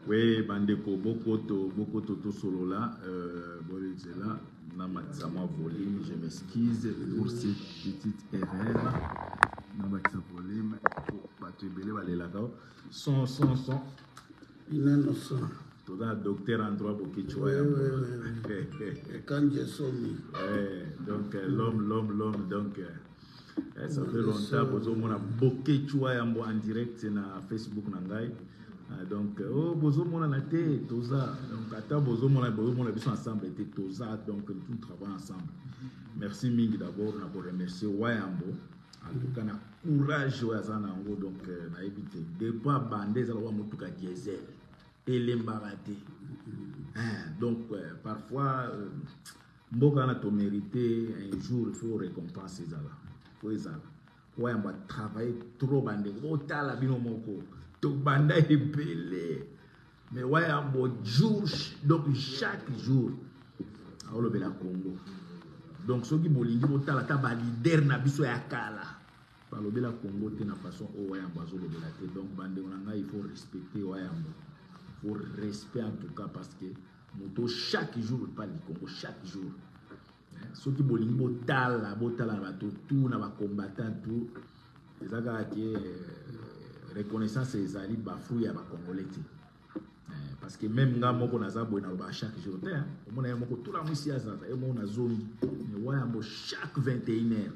Oui, bandeko, beaucoup de solo là, là, Namatama volume, je m'excuse pour cette petite erreur. Namatama volume, pour te belé là son. Il est innocent. Tout un docteur en droit pour que tu vois. Quand je somme. Donc l'homme, donc ça fait longtemps que on a beaucoup tu vois en direct na Facebook nangai. Donc bozo mona na té toza donc ata bozo mona biso ensemble était toza donc nous travaillons ensemble. Merci mingi d'abord na pour remercier Wayambo en tout cas na courage wazana ngo donc na éviter de pas bander za wa mutuka diesel et l'embarraté. Donc parfois mboka na to mériter un jour il faut récompenser ça là. Faut ça. Wayambo travailler trop bander otala bino moko. To banda est belé. Mais ouais, un bon jour, donc chaque jour, on le la Congo. Donc, ceux qui bolingi bota la taba leader na biso ya kala. Par le la Congo, t'es na façon au ouais, un bazo le la tête. Donc, bande on il faut respecter ouais, il faut respect en tout cas parce que moto chaque jour pas du Congo chaque jour. Ceux qui bolingi bota la tout na ba combattant tout. Les aga qui reconnaissance des alliés bafouille à Congolais parce que même nga moko naza boy na ba chaque jour te on mona moko tout la musi azata et mon zone mais wayambo chaque 21h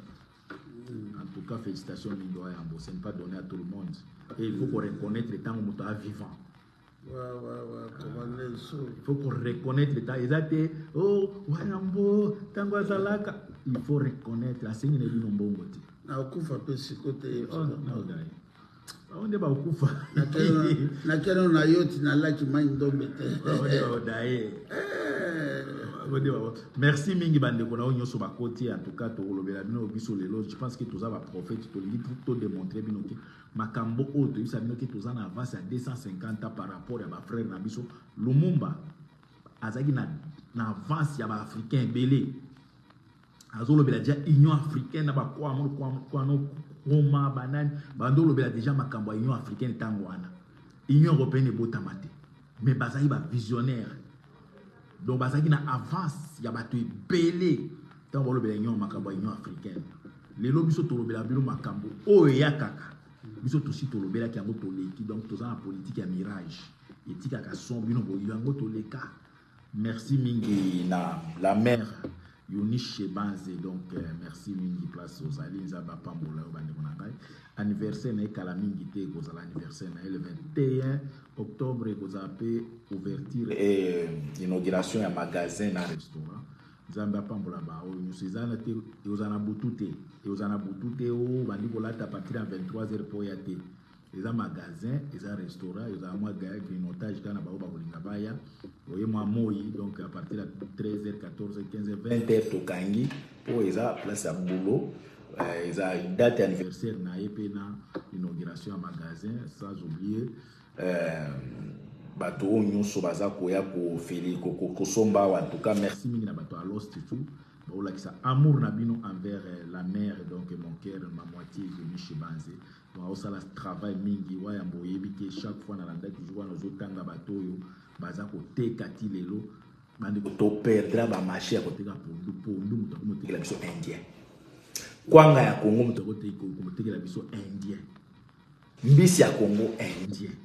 en tout cas félicitations mingi wayambo c'est pas donné à tout le monde et il faut qu'on reconnaître le temps où tu vivant il faut qu'on reconnaître le temps exacté oh wayambo tango azalaka il faut reconnaître la seigne ne bino mbongo te na okufa pe sikote non dai on est pas au coup. Nakelo na yoti na laki maindombe te. Merci mingi bande kona onyo so bakoti en tout cas to lobela bino biso lelo je pense que tous aba prophète to li pour démontrer bino que makambo auto isa bino que tous en avance à 250 ans par rapport à ba frère na biso Lumumba azaki na avance ya ba africain belé azolo bela déjà union africaine na ba kwa no Roma, banane, bandolo bela déjà makambo Union africaine tangwana. Union européenne est botamate. Mais bazaki ba visionnaire. Donc bazaki na avance ya bato belé. Tangolo bela Union makambo Union africaine. Lelo biso to lobela bilo makambo o ya kaka. Biso to si to lobela ki yango to leki donc to za na politique ya mirage. Etika ka son bino bo yango to leka. Merci mingi na la mère Eunice Chebanze, donc merci mingi place aux alliés Nzaba Pambola anniversaire na kala mingi te ko l'anniversaire na le 21 octobre ko zape ouverture et inauguration ya magasin na restaurant Nzaba Pambola ba o nous sezana te ozana butute o bandi ko lata à partir de 23h pour ya te les magasins, les restaurants, les grignotage quand on va bolinga baya, voyez moi moi donc à partir de 13h, 14h, 15h, 20h tokangi pour les place à boulot, ils ont une date anniversaire na epena inauguration à magasin sans oublier bato nyonso baza koya ko feli ko somba en tout cas merci mingi na bato à Lost tout. Ça amour nabino envers la mère donc mon cœur ma moitié de Michibanze donc ça la travail mingi wayambo yebike chaque fois na landa toujours nos otanga batoyo baza ko tekati lelo bandi ko to perdre ba marché ko teka pondu muto ko tekela biso indien kwanga ya Congo muto ko tekela biso indien mbisi ya Congo indien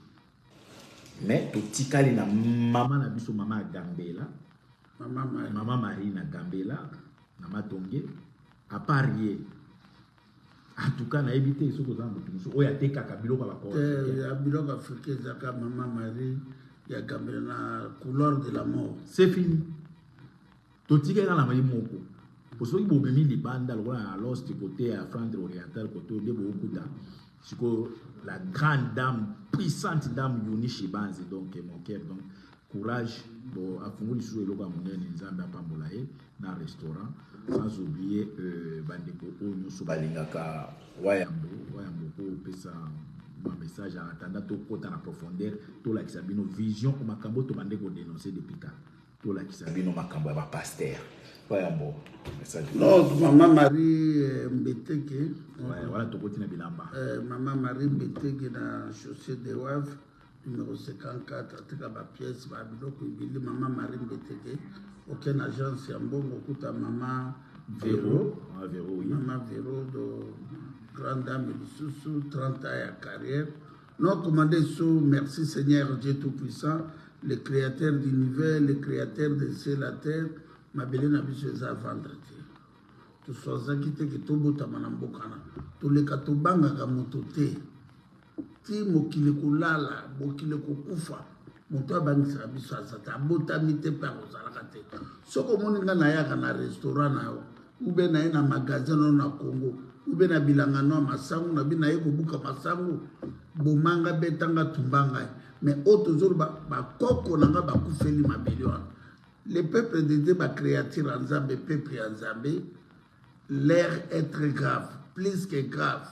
mais to tikali na mama na biso mama Gambela Maman Marie na Gambela na Matonge à parier en tout cas na éviter ce que ça mutuso oya teka kabilo ba ko ya biloko africain zaka Maman Marie ya Gambela na couleur de la mort c'est fini to tika na mayi moko poso ibo bemi libanda lokola à l'ouest côté à Flandre orientale côté de Bokuta siko la grande dame puissante dame Eunice Chebanze donc mon cœur donc courage bon afunguli sous eloko monene Nzambe apambola na restaurant sans oublier bandeko onyo so balingaka wayambo ko pesa un message en attendant to kota na profondeur to la kisabino vision o makambo to bandeko dénoncer depuis quand to la kisabino makambo ba pasteur wayambo message non Maman Marie Mbeteke voilà to kotina bilamba Maman Marie Mbeteke na chaussée de Wave numéro 54 atika bapièce babiloko ebele mama Marie Mbeteke aucune agence ya mbongo okuta mama Véro oui. Mama Véro de grande dame lisusu 30 ans ya carrière. Non commandé sous merci Seigneur Dieu Tout-Puissant, le créateur de l'univers, le créateur de ciel la terre, ma belle na biso eza vendredi. Tu sois quitté que tout botama na mbokana. Tu le katobanga ka moto te. Ti mokile kolala, mokile kokufa. Moto abangisa biso azata botami te pa kozala te. Soko moninga na yaka na restaurant na yo. Ube na na magasin na Congo. Ube na bilanga no masangu na bina yeko buka masangu. Bomanga betanga tumbanga. Mais autres jours ba koko nanga ba kufeli mabelion. Le peuple de Dieu ba créature en Zambé, peuple en Zambé. L'air est très grave, plus que grave.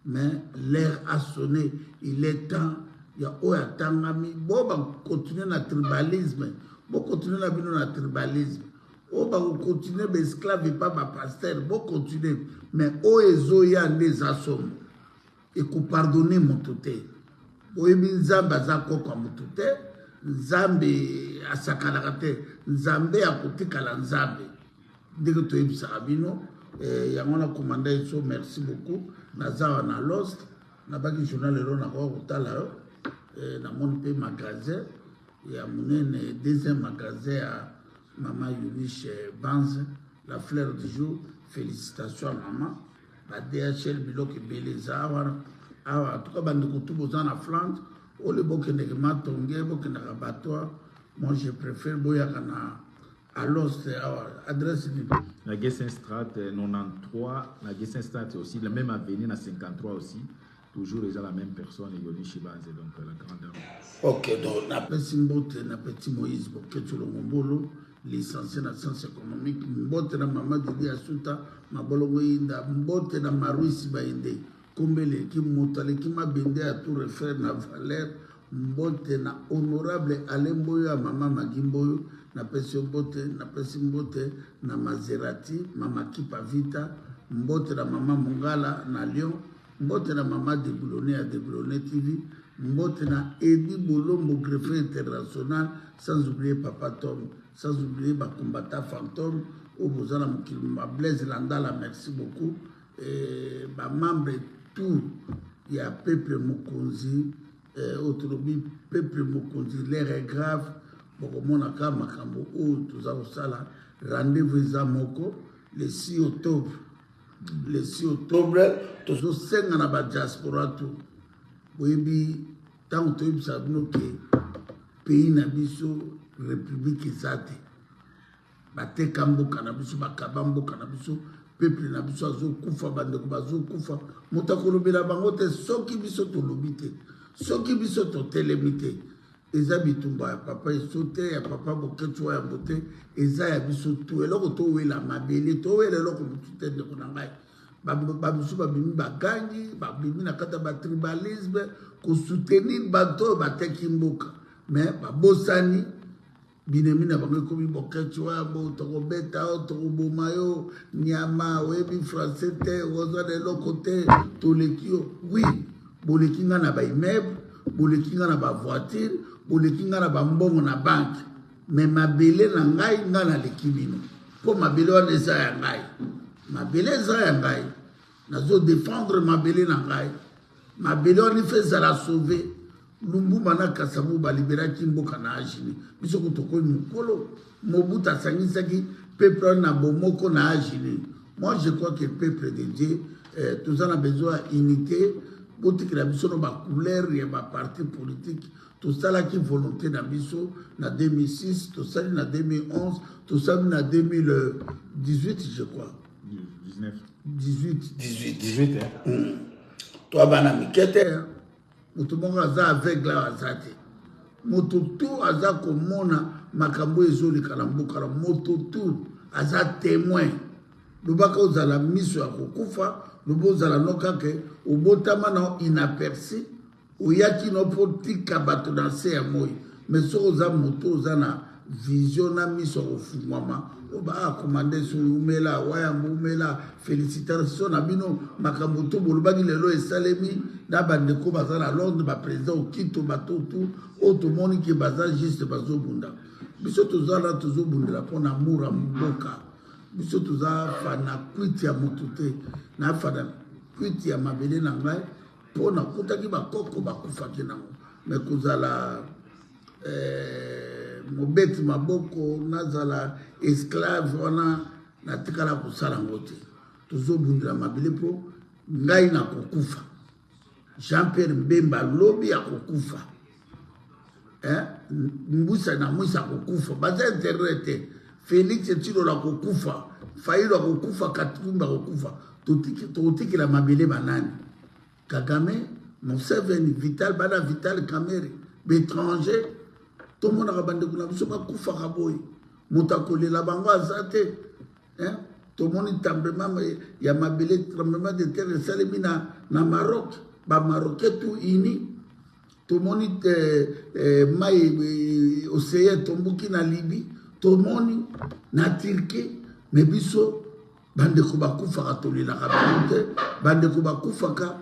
Mais l'air a sonné, il est temps. Il y a Oyatangami. Bon, on continue le tribalisme. Bon, continuer le tribalisme. On va continuer l'esclave et pas ma pasteur. Bon, continuer. Mais Oezoya les assomme. Et qu'on pardonne mon touté. Oebi Nzamba zako kwa mutute. Nzambe asakalakate. Nzambe akotikala Nzambe. Dès que tu es Sarabino. Et on a commandé ça, merci beaucoup. Naza na Lost, na baki journal le na ko tala na mon pe magasin et a mon deuxième magasin à maman Yulich Banz, la fleur du jour. Félicitations à maman. La DHL bilok beleza awa tout cas bande ko tout bozan na Flandre, o le bokene ma tongue bokene rabatoire. Moi je préfère boya kana alors, c'est adresse. La Guessenstrat 93, la Guessenstrat aussi, la même avenue, la 53 aussi, toujours déjà la même personne, Yulich Banz, donc la grande dame. Ok, donc, la petit Moïse, que tu le mombolo, licencié dans la science économique, mbote na maman Didi Asuta, ma bolongo inda, mbote na Maruisi Bainde, Kombele, qui motale, qui m'a bendé à tout refaire na valeur, mbote na honorable Alemboyo, maman Magimboyo, na pesi mbote na Maserati mama Kipa Vita mbote na mama Mongala na Lyon mbote na mama Déboulonné à Déboulonné TV mbote na Edi Bolombo greffier international sans oublier Papa Tom sans oublier ba combattant fantôme au bozana mokilima Blaise Landala merci beaucoup et ba membre tout il y a peuple Mokonzi autre peuple Mokonzi l'air est grave. Bokomonaka makambo o tuza osala rendez-vous à moko le 6 octobre. Le 6 octobre tozo senga na ba diaspora tout. Boyebi tant to yebisa bino ke pays na biso république ezate. Bateka mboka na biso bakaba mboka na biso peuple na biso azokufa bandeko bazokufa motakolobela bango te soki biso tolobite soki biso totelemi te. Eza bitumba ya papa esote ya papa boketwa ya bote eza ya biso tu eloko to wela mabele to wela eloko mutute de konangai babisu babimi bagangi babimi na kata ba tribalisme ko soutenir bato bateki mboka mais babosani binemi na bango komi boketwa bo to beta to bomayo nyama webi français te ozo de lokote to lekio oui bolekinga na ba immeuble bolekinga na ba voiture bolekinga na bambongo na banque mais mabele na ngai nga na lekibino po mabele wana eza ya ngai mabele eza ya ngai nazo défendre mabele na ngai mabele wana ife ezala sauve Lumumba na Kasavu baliberaki mboka na Agini biso kutokoi mukolo Mobutu asangisaki peuple na bomoko na Agini. Moi je crois que le peuple de Dieu tous en a besoin d'unité pour que la biso no ba couleur et ba parti politique tout ça là qui volonté na biso na 2006 tout ça na 2011 tout ça na 2018 je crois 18 hein toi bana mikete mutu moko aza aveugle aza te moto tu aza komona makambo ezoleka na mboka na moto tu aza témoin lobaka ozala miso ya kokufa lobo ozala no kake obotama na inaperçu oyaki no po tika bato na se ya moi mais so oza moto oza vision na miso ofungwama oba commandé sur umela wayambo umela félicitations na bino makambo to bolobaki lelo esalemi na bandeko baza na Londres ba président okito batotu otomoni ke baza juste bazobunda biso tozala tozobundela mpona amour ya mboka biso toza fana kwiti ya motu te na fana kwiti ya mabele na ngai mpona kutaki bakoko bakufaki nango me kozala mobeti maboko nazala esclave wana natikala kosala ngo te tozobundela mabele mpo ngai nakokufa Jean-Pierre Mbemba lobi akokufa mbusa na mwisa akokufa baza intérêt te Félix Tshilolo akokufa Fayulu akokufa Katumba akokufa totikela mabele banani Kagame Museveni Vital bana Vital Kamerhe bétranger tout le monde a bandé kuna biso bakufa kaboy mutakolela bango azate tout le monde tremblement ya mabele tremblement de terre salemi na Maroc ba Marocain tout ini tout le monde mai océan tombuki na Libye tout le monde na Turquie mais biso bande ko bakufa katolela kabute bande ko bakufa ka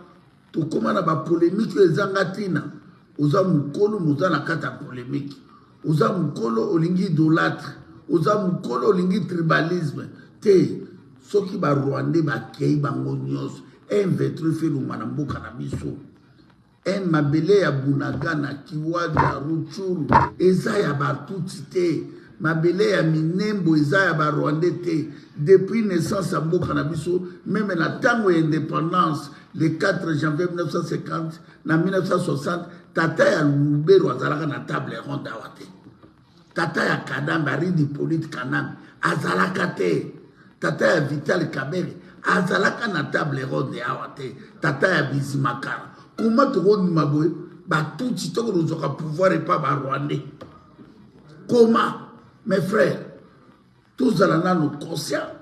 to komana ba polémique ezangatina oza mukolo moza na kata polémique oza mukolo olingi idolâtre oza mukolo olingi tribalisme te soki ba Rwandais bakei bango nyonso M23 feluma na mboka na biso mabele ya Bunagana Kiwanja Rutshuru eza ya batuti te mabele ya Minembo eza ya ba Rwandais te depuis naissance ya mboka na biso même na tango ya indépendance le 4 janvier 1950 na 1960 tata ya Lubero azalaka na table ronde awa te tata ya Kadamba Ridi Polite Kanambe azalaka te tata ya Vital Kamerhe azalaka na table ronde awa te tata ya Bizimakara kuma tokondima boye batuti toko tozoka pouvoir epa ba Rwandais comment mes frères tozala nano conscient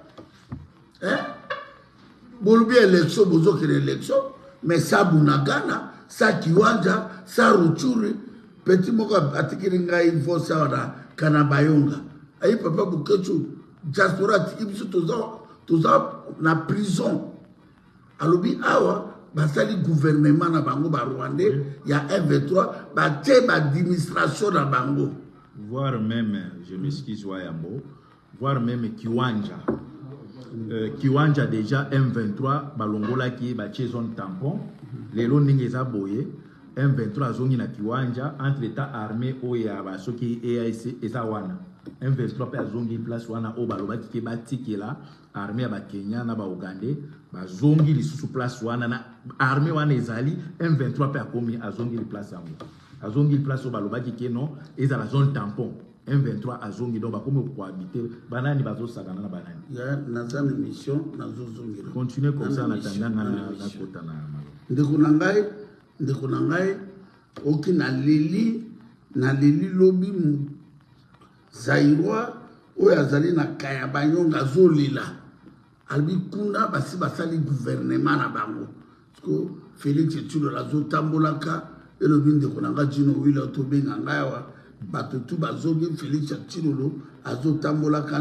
bolobi élection bozokende élection mais sa Bunagana sa Kiwanja sa Rutshuru petit moko atikiri ngai vosa wana kana bayonga ayi papa Buketu diaspora tikibiso toza na prison alobi awa basali gouvernement na bango ba Rwandais ya M23 batie ba administration na bango voire même je m'excuse Wayambo voire même Kiwanja Kiwanja déjà M23 balongola ki batie zone tampon lelo ndenge eza boye M23 azongi na Kiwanja entre l'état armé oya basoki EAC eza wana M23 pe azongi place wana o balobaki ke batikela armée ba Kenya na ba Uganda bazongi lisusu place wana na armée wana ezali M23 pe akomi azongi place yango azongi place o balobaki ke non eza la zone tampon M23 azongi donc bakomi cohabiter banani bazosakana na banani ya nazana mission nazozongi continuer comme ça na tandanga na kota na ndeko na ngai oki na leli lobi Zairwa oyo azali na kaya banyonga zolela albi kuna basi basali gouvernement na bango parce Félix Tshilolo azotambolaka elobi ndeko na ngai Jino Wila tobenga ngai wa bato tu bazongi Félix Tshilolo azotambolaka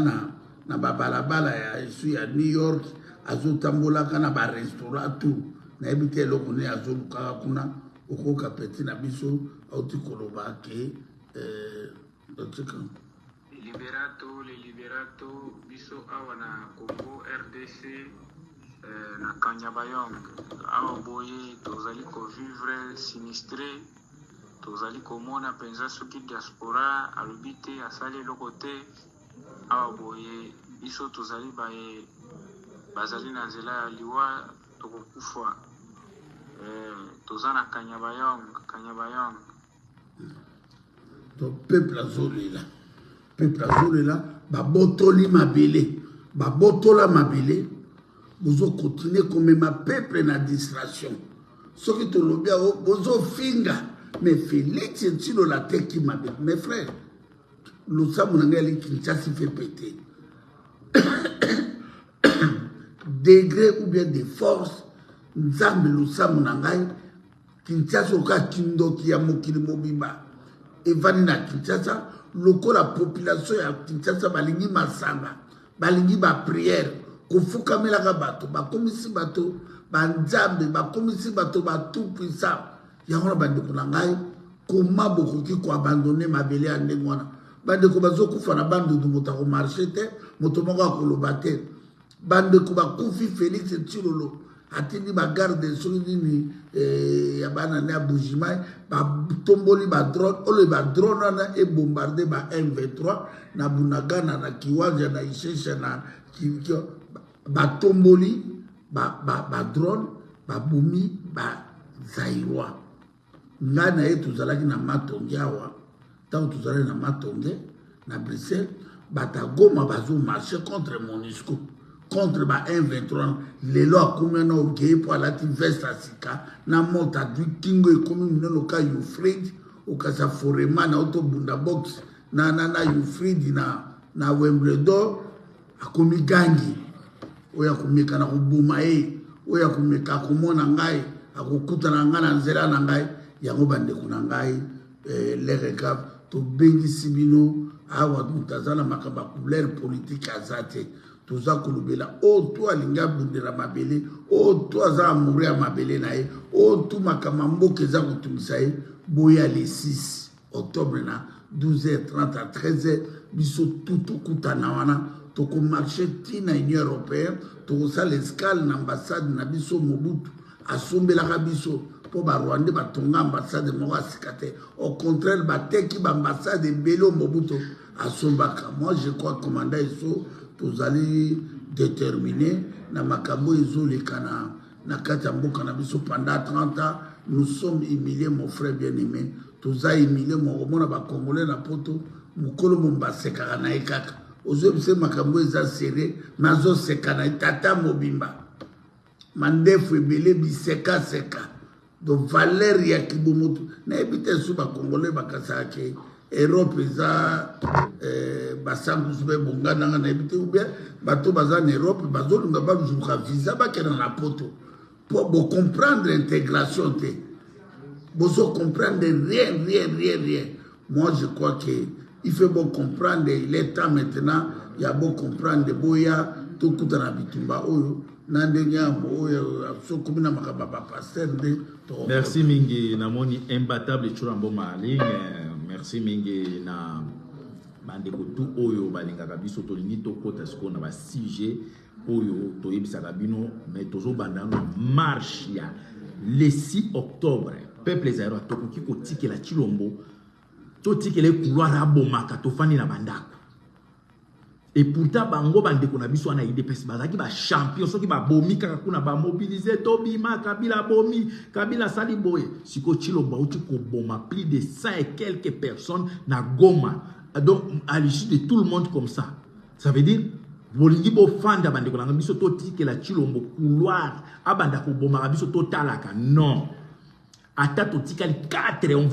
na babalabala ya esu ya New York azotambolaka na ba restaurant tout na ebite eloko ne azolukaka kuna okoka peti na biso auti koloba ke le liberato biso awa na Congo RDC na Kanyabayonga awa boye tozali vivre sinistré tozali komona penza soki diaspora alobi te asali eloko te awa boye biso tozali bazali na nzela ya liwa tokokufa toza na Kanyabayonga to peuple azolela babotoli mabele babotola mabele bozo continuer komema peuple na distraction soki tolobi bozo finga mais Félix Tshilolo ateki mabele mes frères losamu na ngai ali Kinshasa fait péter degré ou bien de force nzambe losamu na ngai Kinshasa oka kindoki ya mokili mobimba evani na Kinshasa lokola population ya Kinshasa balingi masanga balingi ba prière kofukamelaka bato bakomisi bato banzambe bakomisi bato ba tout puissant yango na bandeko na ngai koma bokoki koabandone mabele ya ndenge wana bandeko bazokufa na bandudu moto akomarche te moto moko akoloba te bandeko bakufi Félix Tshilolo atindi bagarde soki nini ya bana ne ya Bujimai batomboli badrone oyo badrone wana ebombarde ba M23 na Bunagana na Kiwanja na Ishesha na batomboli badrone babomi bazairwa ngai na ye tozalaki na Matonge awa ntango tozalaki na Matonge na Bruxelles batagoma bazomarche contre MONUSCO contre ba M23 lelo akomi na okeye po alati veste asika na mota du kingo ekomi mineno ka Eufride okasa forema na otobunda box na Eufride na Wimbledon akomi gangi oyo akomeka na koboma ye oyo akomeka akomona ngai akokutana ngai na nzela na ngai yango bandeko na ngai lereka tobengisi bino awa mutazala makamba couleur politique aza te toza kolobela o to alinga bundela mabele o to aza amoureux ya mabele na ye o to makamba mboka eza kotungisa ye boya le 6 octobre na 12h30 à 13h biso tokutana wana tokomarche ntina union européenne tokosala escale na ambassade na biso Mobutu asombelaka biso po barwande batonga ambassade moko asika te au contraire bateki baambassade ebele o Mobutu asombaka. Moi je crois commandant eso tozali déterminé na makambo ezoleka na kati ya mboka na biso pendant 30 ans. Nous sommes humiliés mon frère bien-aimé toza humilié mona bakongolais na poto mokolo mombasekaka na ye kaka ozobise makambo eza sere nazoseka na tata mobimba mandefu ebele bisekaseka donc valeur ya kibomoto nayebi te so bakongolais bakasaki Europe eza basangusu bebongananga nayebi te oubien bato baza na Europe bazolunga bazuka visa bakena na poto po bocomprendre intégration te bozo comprendre rien. Moi je crois que il faut bon comprendre, il est temps maintenant il y a bon comprendre boya tout kutana bitumba oyo nandenya oyo sokomina makababa pasteur de. Merci mingi namoni imbattable churambo maling merci mingi na bandeko tout oyo balingaka biso tolingi tokota siko na ba 6G oyo toyebisaka bino mais tozo bandano marche ya le 6 octobre peuple zairo tokoki kotikela Chilombo totikele couloir abomaka tofani na bandako et pourtant bango bandeko na biso na IDPS bazaki ba champion soki ba bomi kaka kuna ba mobiliser tobima Kabila bomi Kabila sali boye siko Chilombo uti ko boma plus de 100 et quelques personnes na Goma donc à l'issue de tout le monde comme ça veut dire bolingi bo fanda bandeko na biso totikela Chilombo couloir abanda ko boma biso totalaka non ata totikali 4 on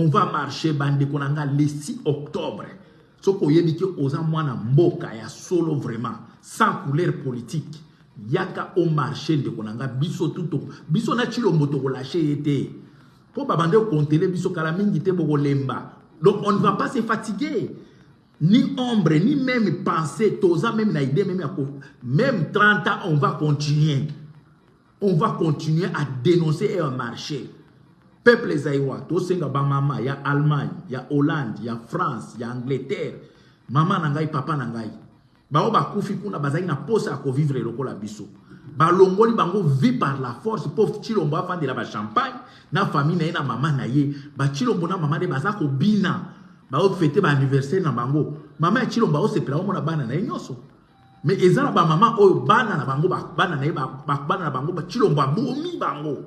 va marcher bandeko na nga le 6 octobre soko yebi ki oza mwana mboka ya solo vraiment sans couleur politique yaka au marché ndeko na nga biso tuto biso na Chilombo to lâcher été po babande kontele biso kala mingi te boko lemba donc on ne va pas se fatiguer ni ombre ni même penser toza même na idée même 30 ans on va continuer à dénoncer un marché. Peuple zaïwa, to senga ba mama, ya Allemagne, ya Hollande, ya France, ya Angleterre, maman nangai, papa nangai. Ba oba kufi kuna bazai na posa ko vivre loko la biso. Ba longoli bango vit par la force, pauvre Chilombo afan de la ba champagne, na famille na maman na ye, ba Chilombo na maman de bazako bina, ba o fêter ba anniversaire na bango. Maman Chilombo o se pela o mona bana na nyoso. Mais ezala ba maman oyo bana na bango ba bana na ye ba bana na bango ba Chilombo abomi bango.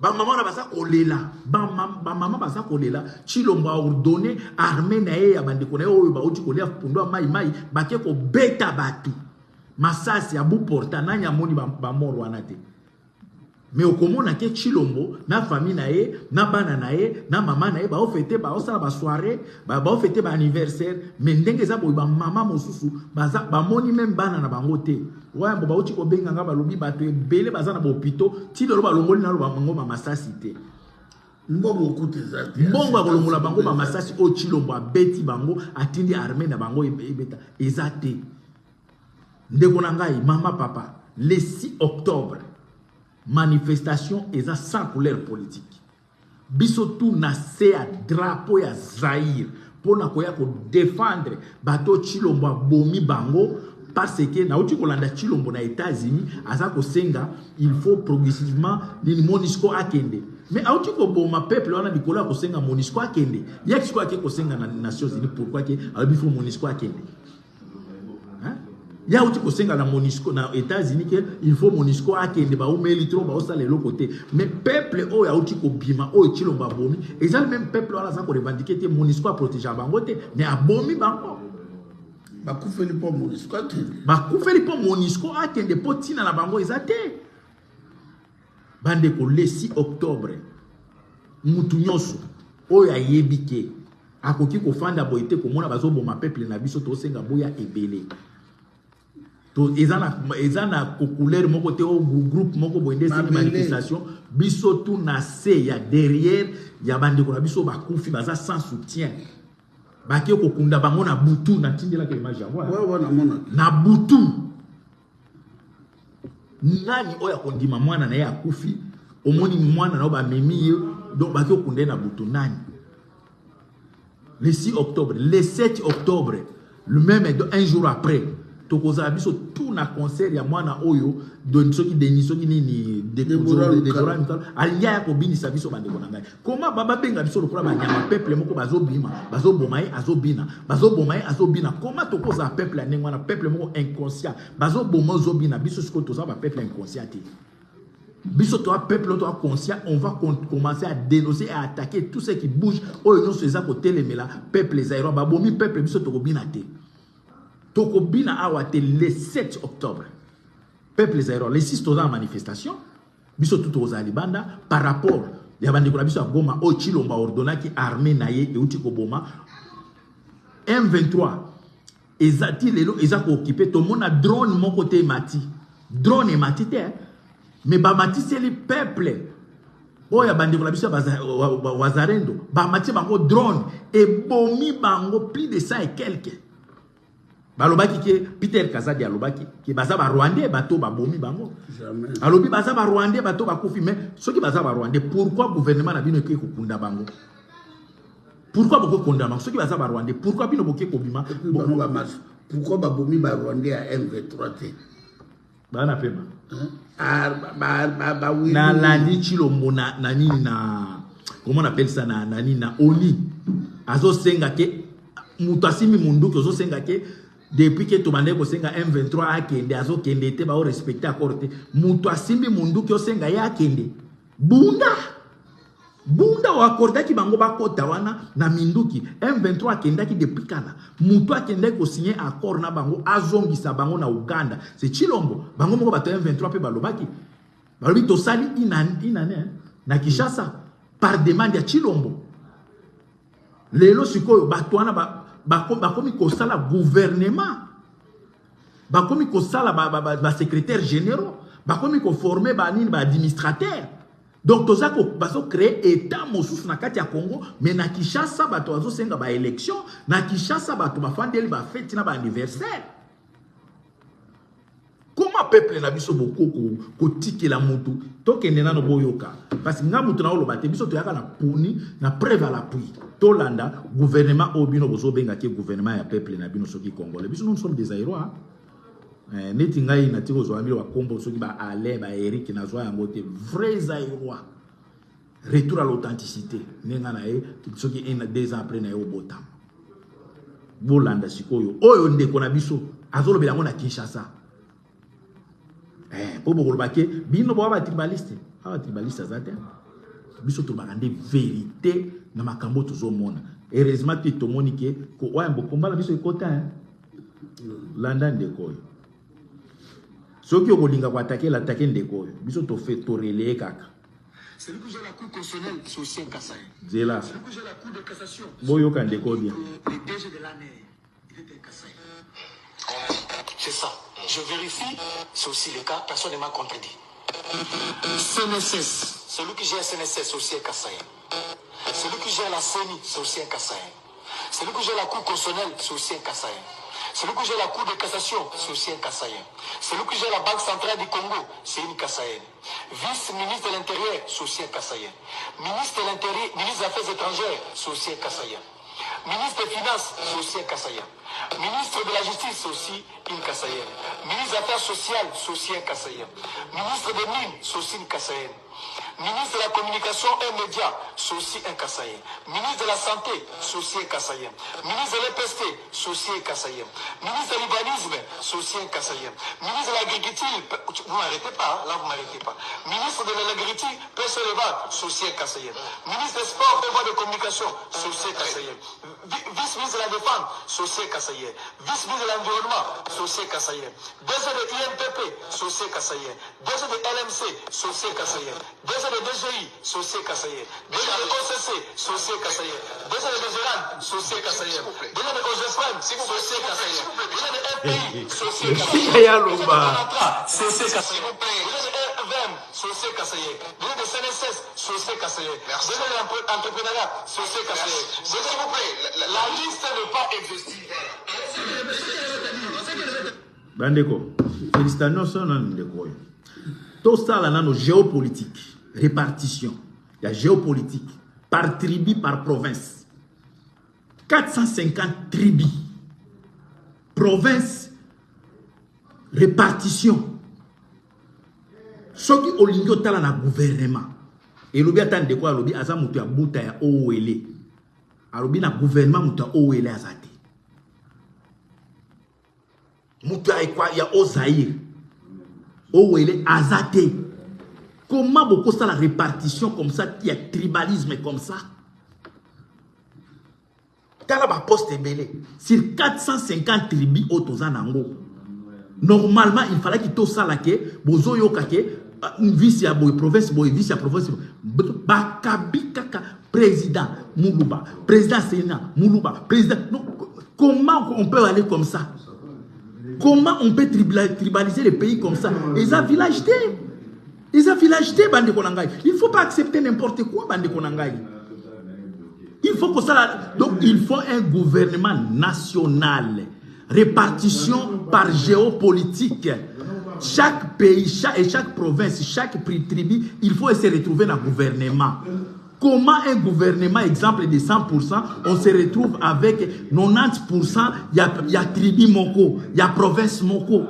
Ba maman na basa kolela ba maman basa kolela Chilombo a ordonné armée na ye ya bandeko na oyo ba oti kolia pundo mai ba ke ko beta batu masasi ya bu porta na nyamoni ba moro wana te. Mais okomona ke Chilombo na famille na ye na bana na ye na maman na ye ba o fêter ba o sala ba soirée ba o fêter ba anniversaire mais ndenge za boy ba maman mosusu ba moni même bana na bango te wa mbo ba uti ko benga nga ba lobi bato ebele bazana ba hôpitaux ti lo ba longoli na lo ba ngo ba masasi te mbongo kuteza te mbongo akolongola bango ba masasi o Chilombo abeti bango atindi armée na bango ebeta ezate ndeko na ngai mama papa le 6 octobre manifestation eza sans couleur politique biso tout na se a drapeau ya Zaïre pona koya ko défendre bato Chilombo abomi bango parce que na uti kolanda Chilombo na États-Unis aza ko senga il faut progressivement ni MONUSCO akende mais auti ko boma peuple wana bikola ko senga MONUSCO akende yaki ko ko senga na Nations Unies pourquoi que il faut MONUSCO akende hein ya uti ko senga na MONUSCO na États-Unis que il faut MONUSCO akende ba umeli trop ba osala le côté mais peuple o ya uti ko bima o Chilombo abomi et ça même peuple wana za ko revendiquer que MONUSCO a protéger bango te mais abomi bango bakufeli po MONUSCO akende bakufeli po MONUSCO akende po tina na bango ezate bande ko le 6 octobre mutu nyonso oyo ayebi ke akoki kofanda boite komona bazoboma peuple na biso tosenga boya ebele to ezana couleur moko te o groupe moko boende cette manifestation biso tout na se ya derrière ya bande ko na biso bakufi baza sans soutien baki kokunda bango na butu na tindela ke image na butu nani oya kondima mwana na ya kufi omoni mwana na ba memi donc baki kokunda na butu nani le 6 octobre le 7 octobre le même un jour après tokoza biso tout na concert ya mwana oyo don soki deniso nini de alia ko binisa biso bande ko ngai koma baba benga biso lokola ba nyama peuple moko bazobima bazoboma azobina bazoboma azobina koma tokoza peuple ya nengwana peuple moko inconscient bazoboma azobina biso siko toza ba peuple inconscient biso to peuple to conscient on va commencer à dénoncer et à attaquer tout ce qui bouge oyo nyonso eza ko telemela peuple zairo babomi peuple biso to kobina te Tokobina awate le 7 octobre. Peuple Zairo, le 6 toza en manifestation. Biso tout aux Alibanda par rapport. Yabandi kuna biso Goma o Chilombo ordonna ki armée naye e uti koboma. M23 ezati lelo ezako occupé to mona drone mon côté mati. Drone et mati te. Mais ba mati c'est le peuple. O yabandi kuna biso wazarendo. Ba mati bango drone et bomi bango plus de 100 et quelques. Balobaki ke Peter Kazadi alobaki ke baza ba Rwandais bato ba bomi bango jamais alobi baza ba Rwandais bato ba kofi mais soki baza ba Rwandais pourquoi gouvernement na bino ke kokunda bango pourquoi boko kunda bango soki baza ba Rwandais pourquoi bino boke kobima bango ba marche pourquoi ba bomi ba Rwandais à M23 te bana pema ba oui na landi Chilombo na nini na comment on appelle ça na nani na oni azo senga ke mutasimi munduki azo senga ke depuis que tomande ko senga M23 akende azo kende te ba o respecter accord te mutu asimbi mundu ki osenga ya akende bunda wa accorda ki bango ba kota wana na minduki M23 akenda ki depuis kala mutu akende ko signer accord na bango azongisa bango na Uganda c'est Chilombo bango moko bato M23 pe balobaki balobi to sali inane na Kinshasa par demande ya Chilombo lelo sikoyo bato wana bakomi kosala gouvernement bakomi kosala ba secrétaire généraux bakomi ko former ba nini ba administrateur donc toza ko baso créer état mosusu na kati ya Congo mais na Kinshasa bato azo senga ba élection na Kinshasa bato bafandeli ba fête na ba anniversaire comment peuple na biso boko ko tikela mutu tokende nano boyoka parce que nga mutu na oloba te biso toyaka na puni na preuve à l'appui tolanda gouvernement obino bozo benga ke gouvernement ya peuple na bino soki congolais biso nous sommes des Aïrois neti ngai na tiko zo amilo wa kombo soki ba Ale ba Eric na zo yango te vrais Aïrois retour à l'authenticité nenga na soki 2 ans après na yo botam bolanda sikoyo oyo ndeko na biso azolobela ngo na Kinshasa pour beaucoup le bino boba tribaliste azate biso to bakande vérité na makambo to zo mona heureusement que to monike ko wambo kombala biso ekota landa ndeko soki okolinga ko attaquer l'attaquer ndeko biso to fait to relayer kaka celui que j'ai la cour constitutionnelle c'est aussi un Kassaï zela celui que j'ai la cour de cassation boyoka ndeko bien le DG de l'année il était un Kassaï c'est ça. Je vérifie, c'est aussi le cas, personne ne m'a contredit. CNSS, celui qui gère CNSS aussi est Kassaï. Celui qui gère la CENI, c'est aussi un Kassaïen. Celui qui gère la Cour constitutionnelle, c'est aussi un Kassaïen. Celui qui gère la Cour de cassation, c'est aussi un Kassaïen. Celui qui gère la Banque centrale du Congo, c'est une Kassaïenne. Vice-ministre de l'Intérieur, c'est aussi un Kassaïen. Ministre de l'Intérieur, ministre des Affaires étrangères, c'est aussi un Kassaïen. Ministre des Finances, c'est aussi un Kassaïen. Ministre de la Justice, c'est aussi une Kassaïenne. Ministre des Affaires sociales, c'est aussi un Kassaïen. Ministre des Mines, c'est aussi une Kassaïenne. Ministre de la Communication et Médias, c'est aussi un Kassaïen. Ministre de la Santé, c'est aussi un Kassaïen. Ministre de l'EPST, c'est aussi un Kassaïen. Ministre de l'Urbanisme, c'est aussi un Kassaïen. Ministre de l'Agriculture, vous m'arrêtez pas, là vous m'arrêtez pas. Ministre de l'Agriculture, personne ne va, c'est aussi un Kassaïen. Ministre des Sports et voies de communication, c'est aussi un Kassaïen. Vice-ministre de la Défense, c'est aussi un Kassaïen. Vice-ministre de l'Environnement, c'est aussi un Kassaïen. DG de INPP, c'est aussi un Kassaïen. DG de LMC, c'est aussi un Kassaïen. DG de DGI, c'est aussi un Kassaïen. DG de OCC, c'est aussi un Kassaïen. DG de DGRAN, c'est aussi un Kassaïen. DG de OGFM, c'est aussi un Kassaïen. DG de FPI, c'est aussi un Kassaïen. C'est aussi un Kassaïen. DG de FM, c'est aussi un Kassaïen. DG de CNSS, c'est aussi un Kassaïen. DG de l'entrepreneuriat, c'est aussi un Kassaïen. S'il vous plaît, la liste n'est pas exhaustive. Bandeko, félicitations Ndeko. Tout ça là dans nos géopolitique, répartition. Il y a géopolitique par tribu, par province. 450 tribus. Province, répartition. Ce qui est au ligne dans le gouvernement. Et l'objet attend de quoi l'objet azam mutu abuta ya OEL. L'objet na gouvernement mutu OEL azate. Mutu ya Ozaïr. OEL azate. Comment beaucoup ça la répartition comme ça, il y a tribalisme comme ça. Talaba poste belé. Sur 450 tribus autozanango. Normalement, il fallait qu'il tout ça là que bozo yo kake vice à boy province boy vice à province bakabi kaka président Moulouba président Sénat Moulouba président non, comment on peut aller comme ça? Comment on peut tribaliser les pays comme ça? Ils ont village té. Ils ont village té bande konangai. Il faut pas accepter n'importe quoi bande konangai. Il faut que ça donc il faut un gouvernement national. Répartition par géopolitique. Chaque pays, chaque province, chaque tribu, il faut se retrouver dans le gouvernement. Comment un gouvernement, exemple de 100%, on se retrouve avec 90%, il y a tribu Moko, il y a province Moko.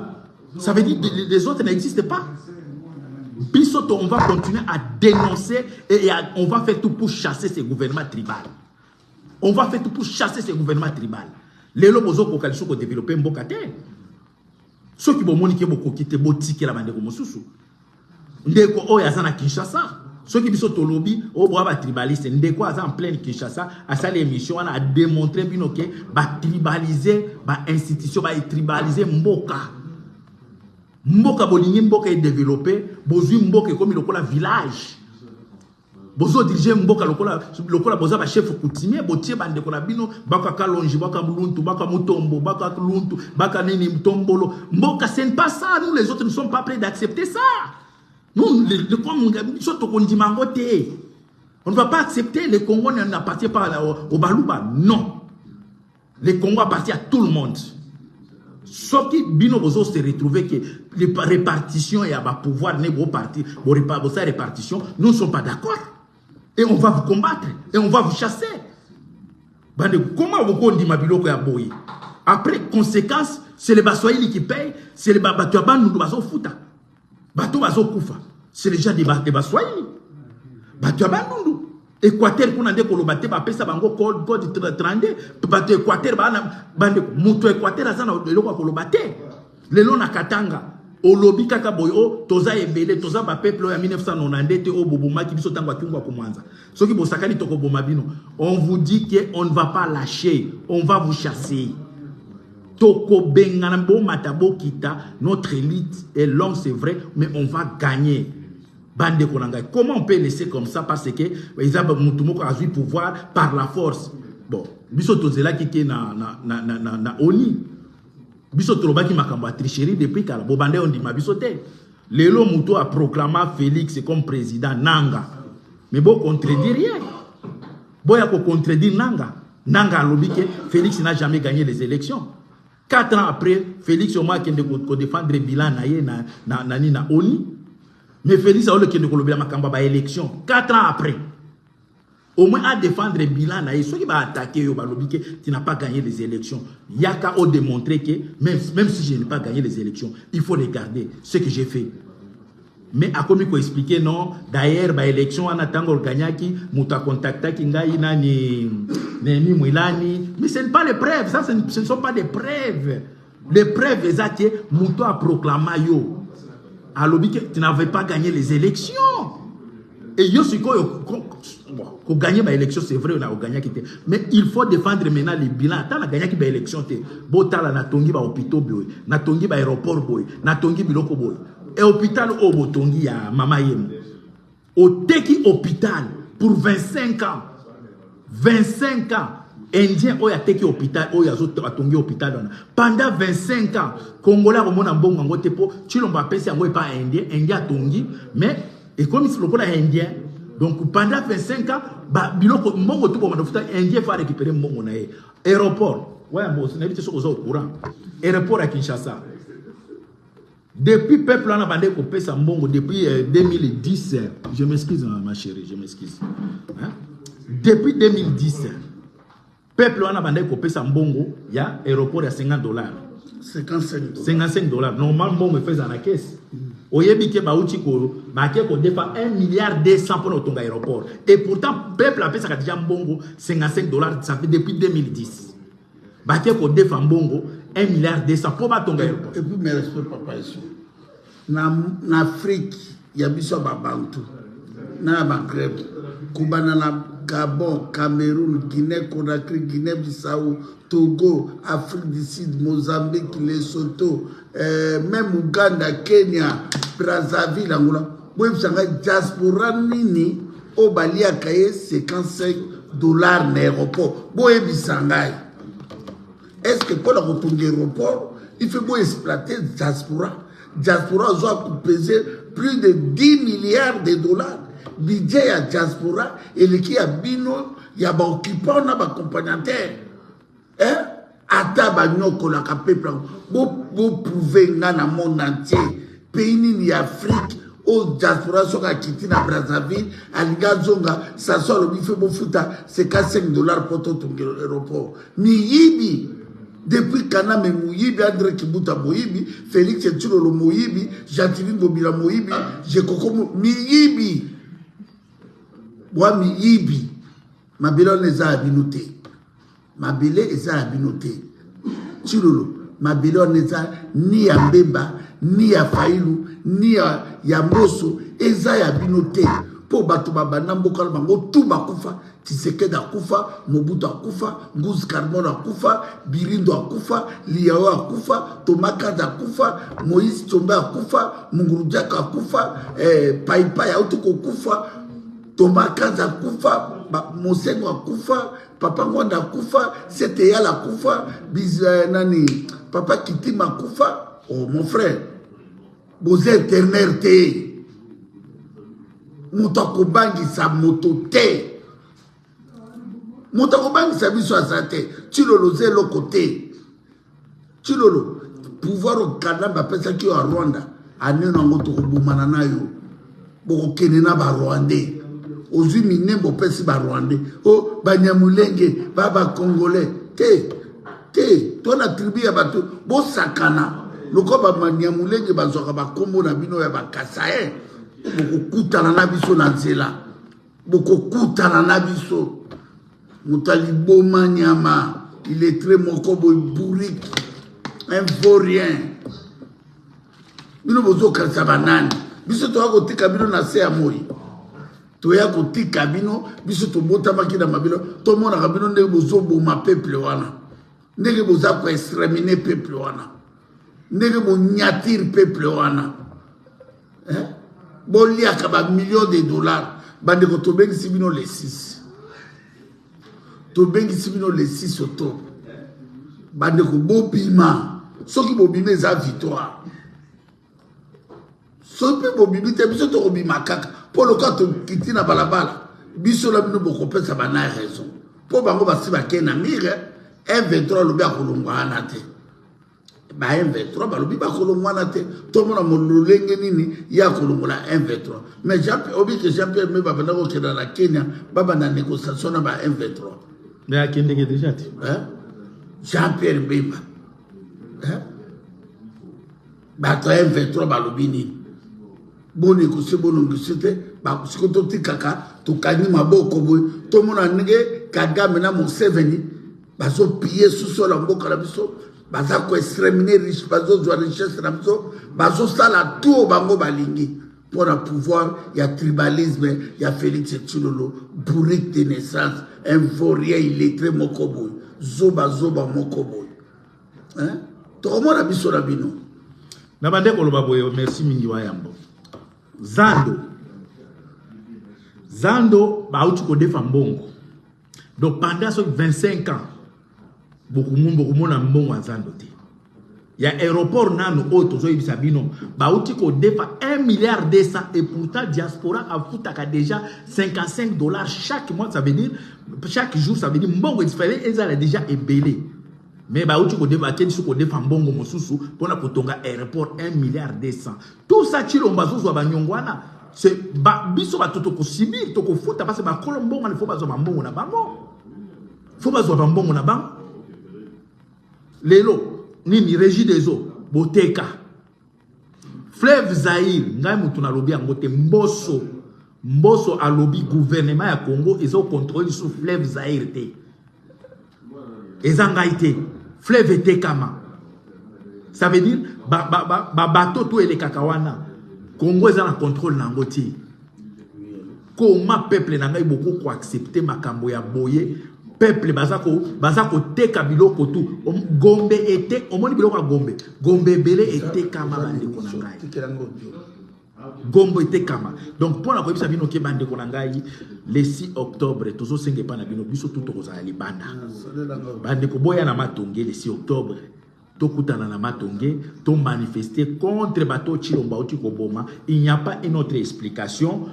Ça veut dire que les autres n'existent pas. Bissoto, on va continuer à dénoncer et on va faire tout pour chasser ces gouvernements tribaux. On va faire tout pour chasser ces gouvernements tribaux. Les lobozo kokaliso ko développer mbokate. Ceux qui vont moniquer beaucoup quitter botiki la bande comme susu. Ndeko o yazana Kinshasa. Ceux qui biso tolobi o boaba tribaliste ndeko aza en pleine Kinshasa a ça l'émission on a démontré binoké ba tribaliser ba institution ba tribaliser mboka. Mboka bolingi mboka est développé, bozui mboka comme lokola village. Bozo diriger mboka lokola boza ba chef coutumier botie bande ko na bino baka kalonji baka muluntu baka mutombo baka luntu baka nini mtombolo mboka c'est pas ça. Nous les autres ne sommes pas prêts d'accepter ça. Nous le Congo on ne va pas accepter les Congos n'appartient pas au Baluba. Non, les Congos appartiennent à tout le monde. Sauf que bino bozo se retrouver que les répartitions et à pouvoir négo parti sa répartition, nous ne sommes pas d'accord. Et on va vous combattre. Et on va vous chasser. Comment vous dit ma biloko ya boy? Après, conséquence, c'est les Baswahili qui payent. C'est les Batuaban nous baso futa. Bato baso kufa. C'est les gens des Baswahili. Batuaban nous. Équateur, qu'on a dit qu'on a battu, ça va code 30. Bato Équateur, bande, muto Équateur, azana de l'eau qu'on a battu. Les lois na Katanga. Au lobby kakaboyo toza ebele toza ba peuple en 1990 au boboma qui biso tangwa kungwa komwanza soki bosakani toko bomabino on vous dit que on ne va pas lâcher, on va vous chasser. Toko bengana bomata bokita, notre élite est longue c'est vrai mais on va gagner. Bande konanga comment on peut laisser comme ça parce que ils ont mutumoko a eu pouvoir par la force. Bon biso tozela ki na oni biso trobaki makambo tricherie depuis kala bobande on dit ma bisote lelo muto a proclamé Félix comme président nanga mais bon contredire rien boya ko contredire Nanga a lobby que Félix n'a jamais gagné les élections. 4 ans après, Félix au moins qui a défendre le bilan na ONI. Mais Félix a eu le élection. 4 ans après. Au moins à défendre le bilan, ceux qui vont attaquer, tu n'as pas gagné les élections. Il y a qu'à démontrer que même si je n'ai pas gagné les élections, il faut les garder. Ce que j'ai fait. Mais à comme il faut expliquer, non, d'ailleurs, l'élection, on attend qu'on gagne, on a contacté, mais ce n'est pas les preuves, ça, ce ne sont pas des preuves. Les preuves exactes, Mouto a proclamé, alors tu n'avais pas gagné les élections. Et yo si qu'on gagne l'élection, c'est vrai, on a gagné. Mais il faut défendre maintenant les bilans. Tant on a gagné l'élection, Botala na tongi ba hôpital boy, na tongi ba aéroport boy, na tongi biloko boy. Et hôpital au botongi ya mama yem. Au teki hôpital pour 25 ans. 25 ans. Indien oya teki hôpital, oya zo tongi hôpital. Pendant 25 ans, Congolais romona mbongo ngote po, chilomba pesi yango pas indien, indien tongi, mais et comme si le code est indien, donc pendant 25 ans, biloko mbongo tout comme indien va récupérer mbongo na aéroport. Ouais, bon, c'est n'habite sur au courant. Aéroport à Kinshasa. Depuis peuple en a bandé coupé sa mbongo depuis 2010. Je m'excuse ma chérie, je m'excuse. Hein? Depuis 2010, peuple en a bandé coupé sa mbongo, il y a aéroport à $50. 55 $. Normalement, mbongo fait dans la caisse. Oyebi ke bauti ko baké ko défa 1,2 milliard pour notre aéroport. Et pourtant peuple a payé ça déjà mbongo $55, ça fait depuis 2010. Baké ko défa mbongo 1,2 milliard pour ba ton aéroport. Et puis mes respects papa ici. Na Afrique, il y a biso ba bantu. Na Maghreb, Kubana na Gabon, Cameroun, Guinée, Conakry, Guinée-Bissau, Togo, Afrique du Sud, Mozambique, Lesotho, même Ouganda, Kenya, Brazzaville, Angola. Vous savez, diaspora nini, au Bali a caillé $55 dans l'aéroport. Vous savez, est-ce que pour l'aéroport, il faut exploiter diaspora? Diaspora doit peser plus de 10 milliards de dollars. Budget à diaspora et le qui a bino, il y a un occupant, na ba accompagnateur. Hein? Ata ba nyoko la peuple. Vous pouvez dans le monde entier, pays ni Afrique, au diaspora soka kiti na Brazzaville, Algazonga, ça soit le bife bofuta, c'est $5 pour ton aéroport. Miyibi. Depuis Kana me Mouyibi, André Kibuta Moyibi, Félix Etulolo Moyibi, Jacqueline Bobila Moyibi, Jekoko Miyibi. Moi, Miyibi, ma belle les a abinoté. Ma belle les a abinoté. Chilolo, ma belle les a ni à Mbemba, ni à Faïlou, ni à Yamboso, les a abinoté. Pour Batouba Banambo Kalmango, tout Bakufa, Tshisekedi Akufa, Mobutu Akufa, Ngouz Karbon Akufa, Birindo Akufa, Liao Akufa, Tomaka Akufa, Moïse Tchomba Akufa, Mungurudjak Akufa, Paipai Aoutuko Akufa, Tomaka Akufa, Moseno Akufa, Papa Mwanda Akufa, Seteyal Akufa, Nani, Papa Kitim Akufa. Oh mon frère, vous êtes éternel. Moutakobangi sa moto te. Moutakobangi sa biso asate. Chilolo zelo côté. Chilolo. Pouvoir au Canada, bapesa ki au Rwanda. Ane na moto kubumana na yo. Boko kenena ba Rwandais. Ozui minembo pesi ba Rwandais. Oh, Banyamulenge, baba Congolais. Te. Tona tribu ya batu. Bo sakana. Loko ba Banyamulenge bazoka ba kombo na bino ya ba Kasaye. Bokokutana na biso na nzela. Bokokutana na biso. Mutaliboma nyama. Il est très mokobo bourrique. Un vaurien. Bino bozo kalisa banani. Biso toya kotika bino na se ya moi. Toya kotika bino. Biso tobota makina mabilo. Tomona kabino ndenge bozo boma peuple wana. Ndenge boza ko exterminer peuple wana. Ndenge bo nyatir peuple wana. Hein? Bolia kaba millions de dollars. Bande ko tobengi sibino les 6. Tobengi sibino les 6 auto. Bande ko bobima. Soki bobime za victoire. Soki bobime te biso to bobima kaka. Pour le cas to kitina balabala. biso la bino bokopesa bana raison po bango basi bakena mire M23 lobi akolongwana te ba M23 balobi bakolongwana te to mona mololenge nini ya kolongola M23 mais Jean-Pierre me babanda ko kena na Kenya baba na négociation na ba M23 mais akende ke déjà ti Jean-Pierre Bemba ba to M23 balobi nini boni ko se bonongi sete ba ko to tikaka to kani maboko boy to mona nge Kagame na Museveni bazo piller sous la mboka la biso baza ko exterminer riche bazo zo richesse na biso bazo sala tout bango balingi pour le pouvoir il y a tribalisme il y a Félix Tshilolo bourrique de naissance un vaurien illettré mokoboy zoba mokoboy hein to mona biso la bino na bande ko loba boyo merci mingi wa yambo Zando bauti ko defa mbongo donc pendant 25 ans beaucoup na mbongo Zando te il y a aéroport nano auto zo ibisa bino bauti ko defa 1 milliard 200 et pourtant diaspora a futaka déjà $55 chaque mois, ça veut dire chaque jour, ça veut dire mbongo il fallait ezala déjà ebelé mais bauti ko defa keni ko defa mbongo mosusu pona kotonga aéroport 1 milliard 200 tout ça chilomba zo ba nyongwana c'est biso batoto ko sibir to ko futa parce que ba kolombongo il faut bazo mbongo na bango faut bazo mbongo na bango lelo nini régie des eaux boteka fleuve Zaïre ngai mutu na lobi yango te mboso a lobby gouvernement ya Congo ezo contrôle sur fleuve Zaïre te ezangai te fleuve tekama ça veut dire bateau to ele kakawana Congo est en contrôle nangoti. Comment peuple nangai beaucoup ko accepter makambo ya boye peuple bazako te kabilo kotu gombe ete omoni biloko gombe belé ete kama bande ko nangai gombe ete kama donc pour la koyebisa bino ke bande ko nangai le 6 octobre tozo senge pa na bino biso tout kozala libanda bande ko boya na matonge le 6 octobre tokutana na matonge to manifester contre bato chilomba oti koboma il n'y a pas une autre explication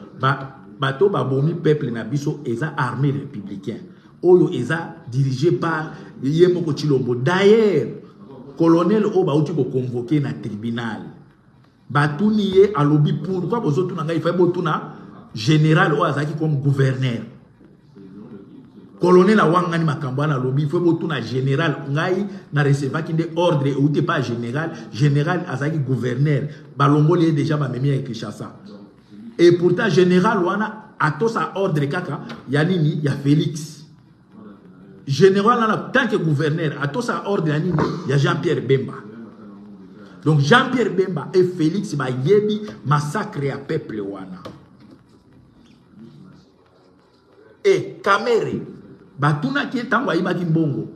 bato babomi peuple na biso eza armée républicain oyo eza dirigé par yemoko chilombo d'ailleurs colonel o bauti ko convoquer na tribunal batuni ye alobi pourquoi bozotu na ngai fa botuna général o azaki comme gouverneur colonel awangani makambo na lobby faut botuna général ngai na recevaki de ordre ou te pas général azaki gouverneur balongoli déjà ba memi ya Kinshasa et pourtant général wana atosa ordre kaka ya nini ya Félix général en tant que gouverneur atosa ordre ya nini ya Jean-Pierre Bemba donc Jean-Pierre Bemba et Félix ba yebi massacre ya peuple wana et Kamere batuna ki tango ayibaki mbongo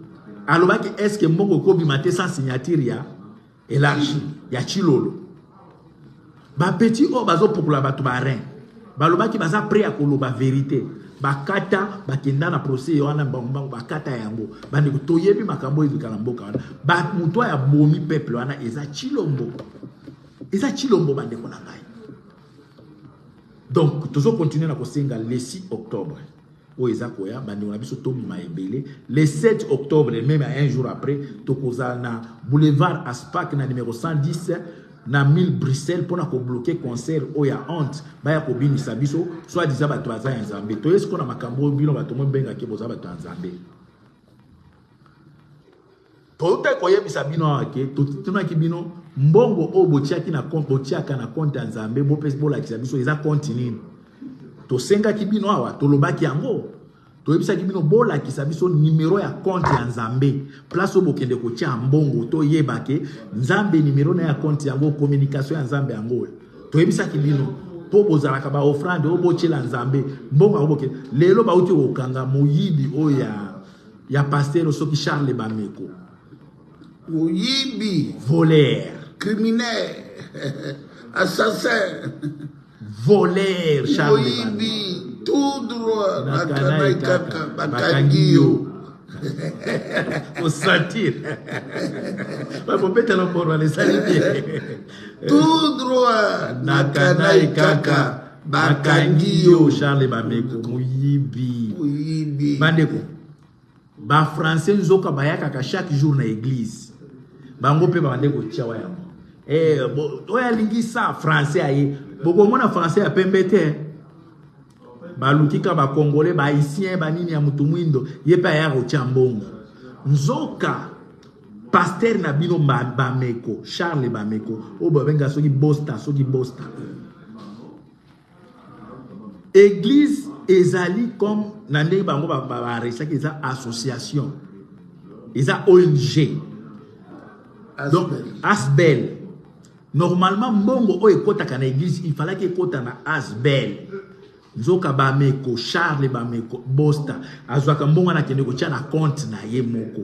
alobaki est-ce que mbongo ko bimate sans signature ya élargi ya Chilolo ba petit o bazo pokula batu ba rein balobaki baza prêt à koloba vérité bakata bakenda na procès wana mbongo bakata yango bandi toyebi makambo ezikala mboka wana ba muto ya bomi peuple wana eza Chilombo bande ko na ngai donc tozo continuer na kosenga le 6 octobre o ezakoya bandi na biso tobi maebele le 7 octobre même un jour après tokoza na boulevard Aspak na numéro 110 na 1000 Bruxelles pour na ko bloquer concert o ya honte baya ko binisa biso soit disant bato baza ya Nzambe to yesko na makambo bino bato mo benga ke boza bato ya Nzambe to ta ko yebisa bino ake to tuna ki bino mbongo o botiaki na compte botiaka na compte ya Nzambe bo pesi bola kisa biso eza compte nini to senga ki bino awa to lobaki yango to yebisa ki bino bola kisa biso numéro ya compte ya Nzambe place obo kende ko tia mbongo to yebake Nzambe numéro na ya compte yango communication ya Nzambe yango to yebisa ki bino po bozalaka ba offrande obo chela Nzambe mbongo obo ke lelo ba uti okanga moyibi o ya pasteur soki Charles Bameko moyibi voleur criminel assassin voleur Charles Bameko tout droit Nakanai Kaka Bakangio au sentir pas pour mettre le mort dans les salibés tout droit Nakanai Kaka bakangi yo Charles Bameko muyibi oyibi bandeko ba français nzoka bayaka chaque jour na église bango pe bandeko tiawa yango oya lingisa français aye boko mona français ya pembete balukika ba congolais ba haïtien ba nini ya mutu mwindo yepa ya rochambongo nzoka pasteur na bino Bameko Charles Bameko o babenga soki bosta église ezali comme nande bango ba resaki eza association eza ONG donc Asbel normalement mbongo o ekotaka na église il fallait que ekota na Asbel nzoka Bameko Charles Bameko bosta azwaka mbongo na kende ko tia na compte na ye moko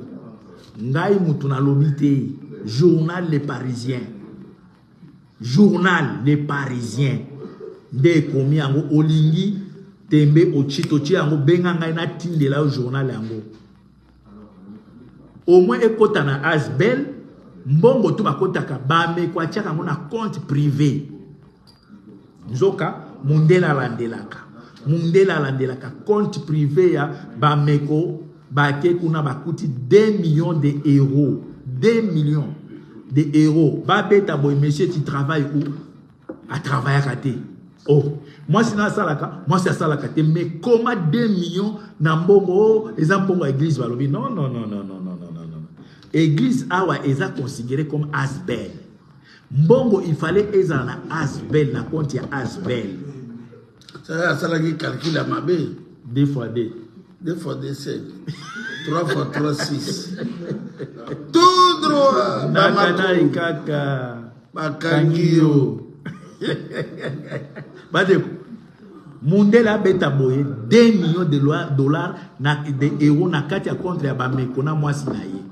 ngai mutu na lobité journal Les Parisiens nde komi yango olingi tembe ochitochi yango benga ngai na tindela journal yango au moins ekota na Asbel mbongo to bakotaka Bameko atiaka yango na compte privé nzoka mundela landelaka compte privé ya Bameko bake kuna bakuti 2 millions d'euros 2 millions d'euros babeta boy monsieur tu travailles où à travailler à côté oh moi c'est na salaka moi c'est salaka te mais comment 2 millions na mbongo eza mbongo église balobi non église awa eza considéré comme Asbel mbongo il fallait eza na Asbel na compte ya Asbel ça salaki calcul à mabe 2 fois 2 2 fois 2 7 3 fois 3 6 tout droit nakana ikaka bakangiyo badeko mundela beta boye 2 millions de dollars na de euros na kati ya compte ya Bameko na mwasi na ye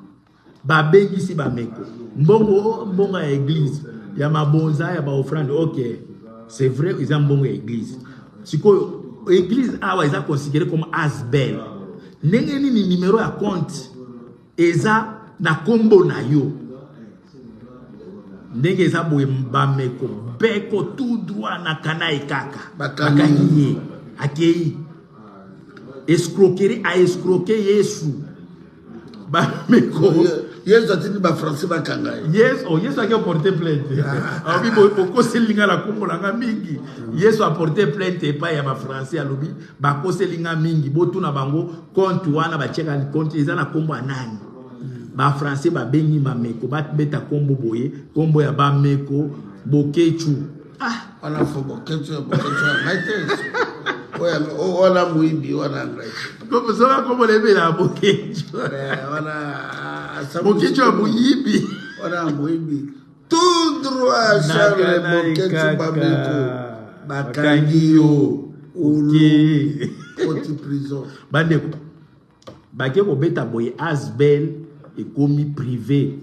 babengisi Bameko mbongo ya église ya mabonza ya ba offrande OK c'est vrai ils ont mbongo ya église siko église awa eza considéré comme Asbel ndenge nini numéro ya compte eza na kombo na yo ndenge eza boye Bameko beko tout droit na kana ekaka bakangiye akei escroquerie a escroquer Yesu Bameko Yesu atini ba français bakanga Yesu a porté plainte abi boko selinga la kombo langa mingi Yesu a porté plainte pa ya ba français alobi ba ko selinga mingi botuna bango compte wana ba cheka compte eza na kombo anani ba français ba bengi Bameko ba beta kombo boye kombo ya Bameko bokechu ana fo bokechu maite wana muibi wana ngai comme ça comme lebe la bokechu wana bokechu ya muibi wana muibi tout droit Charles bokechu Bameko bakangiyo uli oti prison bandeko bake ko beta boye Asbel ekomi privé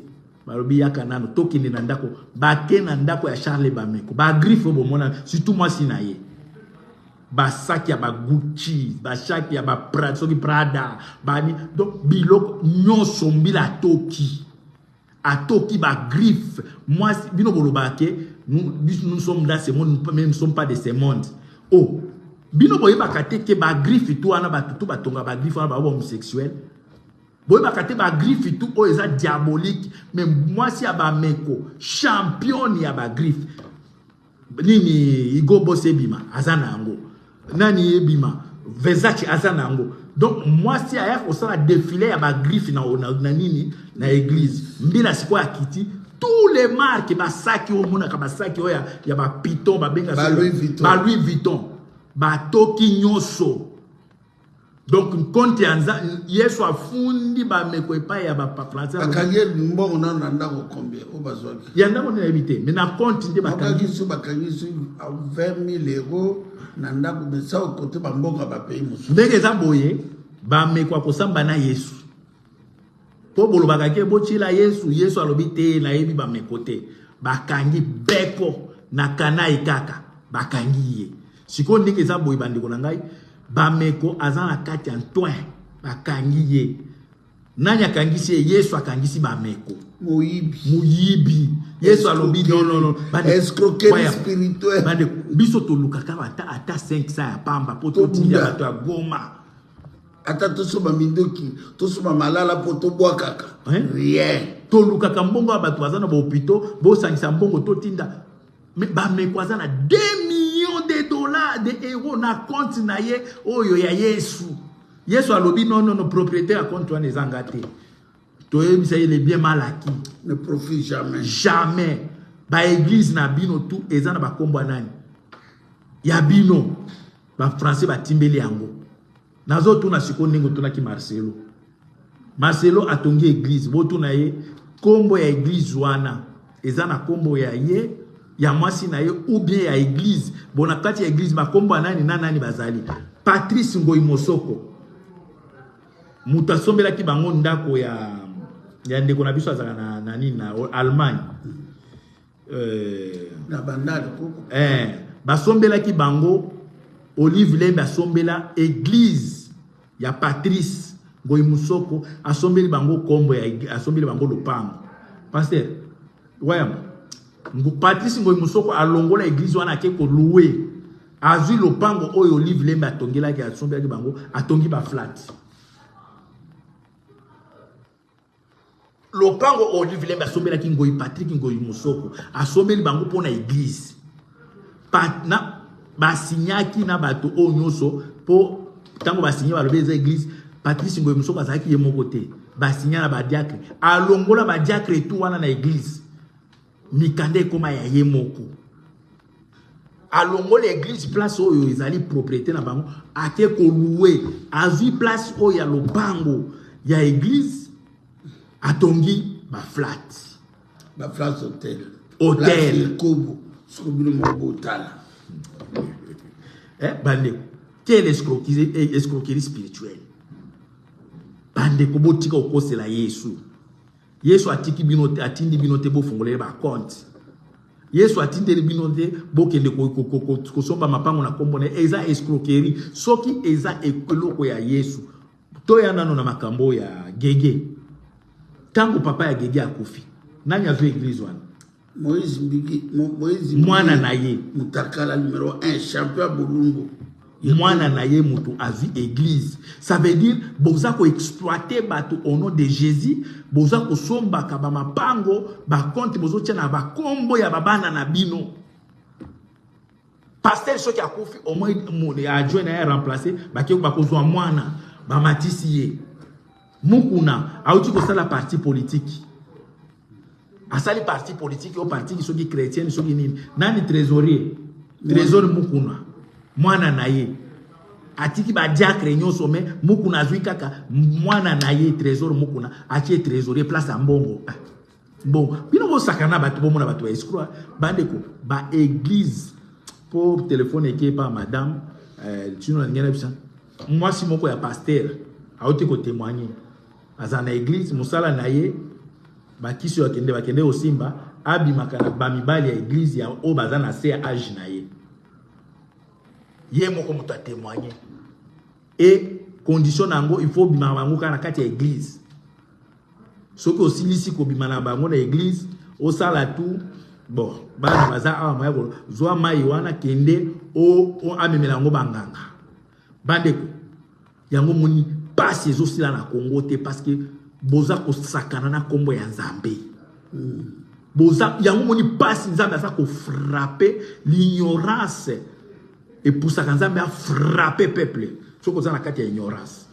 balobi yaka nano tokende na ndako bake na ndako ya Charles Bameko ba griffe bomona surtout moi sinaye ba sac ya ba Gucci ba sac ya ba Prada soki Prada bani donc biloko nyonso mbila atoki ba griffe moi bino bolobake nous sommes dans ce monde mais nous ne sommes pas de ce monde oh bino boye bakate ke ba griffe tout ana ba tout batonga ba griffe ana ba homosexuel boye bakate ba griffe tout o eza diabolique mais moi si Bameko champion ya ba griffe nini Igo Bosebima azana yango nani ebima Versace azana yango donc moi si aya ko sala défilé ya ba griffe na nini na église mbila siko ya kiti tous les marques ba saki o mona ka ba saki o ya ba piton ba benga ba Louis Vuitton ba toki nyoso donc compte yanza Yesu afundi Bameko epa ya ba français bakangiye mbongo na ndako combien o bazwaki yanda ko na éviter mais na compte nde bakangiye 20,000 euros na ndako de ça côté ba mbongo ba pays musu ndenge za boye Bameko akosamba na Yesu po bolo bakake bochila Yesu alobi te na yebi Bameko te bakangi beko na kana ikaka bakangiye siko ndenge za boye bandiko na ngai Bameko azana kati Antoine bakangiye nani akangisi Yesu akangisi Bameko muyibi Yesu alobi non. Escroquerie spirituelle. Bande biso to lukaka ata 500 ya pamba po to tinda bato ya Goma. Ata to soba mindoki, to soba malala po to boa kaka. Rien. To lukaka mbongo bato bazana ba hôpitaux, bo sangisa mbongo to tinda. Mais ba mekwazana 2 millions de dollars de euros na compte na ye oyo ya Yesu. Yesu alobi non propriétaire à compte wana ezanga te. To yebisa il est bien mal acquis. Ne profite jamais. Jamais. Ba église na bino tout ezana ba kombo nani. Ya bino ba français ba timbeli yango. Nazo tuna siko ningo tuna ki Marcelo. Marcelo atongi église, bo tuna ye kombo ya église wana. Ezana kombo ya ye ya mwasi na ye ou bien ya église. Bona kati ya église ba kombo nani nani bazali. Patrice Ngoyi Mosoko. Muta sombela ki bango ndako ya ndeko na biso azaka na nani na Allemagne. Na bandali koko. Basombela ki bango Olive Lembe asombela église ya Patrice Ngoyi Mosoko asombeli bango kombo ya asombeli bango lopango. Pasteur, wayam. Patrice Ngoyi Mosoko alongola église wana ke ko louer. Azui lopango oyo Olive Lembe atongela ki asombela ki bango atongi ba flat. Lopango Olive Lembe asombela ki Ngoyi Patrick Ngoyi Mosoko asombeli bango pona église. Patna basinyaki na bato o nyoso po tango basinya balobeza église Patrice Ngoyi Mosoko azaki ye moko te basinya na ba diacre alongola ba diacre tout wana na église mikande koma ya ye moko alongola église place oyo ezali propriété na bango ake ko louer avi place oyo ya lopango ya église atongi ba flat hôtel kobo sokobino mobotala. Bande, quelle escroquerie spirituelle. Bande, ko botika okosela Yesu. Yesu atiki binote, atindi binote bo fongolele ba compte. Yesu atindi binote bo kende ko somba mapango na kombone eza escroquerie. Soki eza ekoloko ya Yesu. To ya nano na makambo ya Gege. Tango papa ya Gege akufi. Nani azo église wana? Moïse mwana na ye mutakala numéro 1 champion Bulungu mwana na ye mutu avi église. Ça veut dire boza ko exploiter bato au nom de Jésus, boza ko somba ka ba mapango ba compte bozo tia na ba kombo ya babana na bino. Pasteur soki akufi au moins mon adjoint na remplacer ba ke ba kozwa mwana ba matisi ye mukuna auti ko sala parti politique. Asali parti politique au parti qui sont chrétiens sont nini nani trésorier mukuna mwana na ye atiki ba diacre nyonso me mukuna azwi kaka mwana na ye trésor mukuna atie trésorier place à mbongo bon bino bo sakana batu bo mona batu escroc bandeko ba église pour téléphone qui par madame tino ngena bisa moi si moko ya pasteur aote ko témoigner azana église musala na ye bakisi bakende osimba abimaka na bamibali ya église ya o bazana se âge na ye moko mutu a témoigner et condition nango il faut bima bango kana kati ya église soki osilisi ko bima na bango na église osala tout bon bana baza awa mayako zwa mai wana kende o amemela ngo banganga bandeko yango moni passe ezosila na Congo te parce que boza ko sakana na kombo ya Nzambe. Boza yango moni passe Nzambe asa ko frapper l'ignorance et pour ça Nzambe a frappé peuple. Soko za na kati ya ignorance.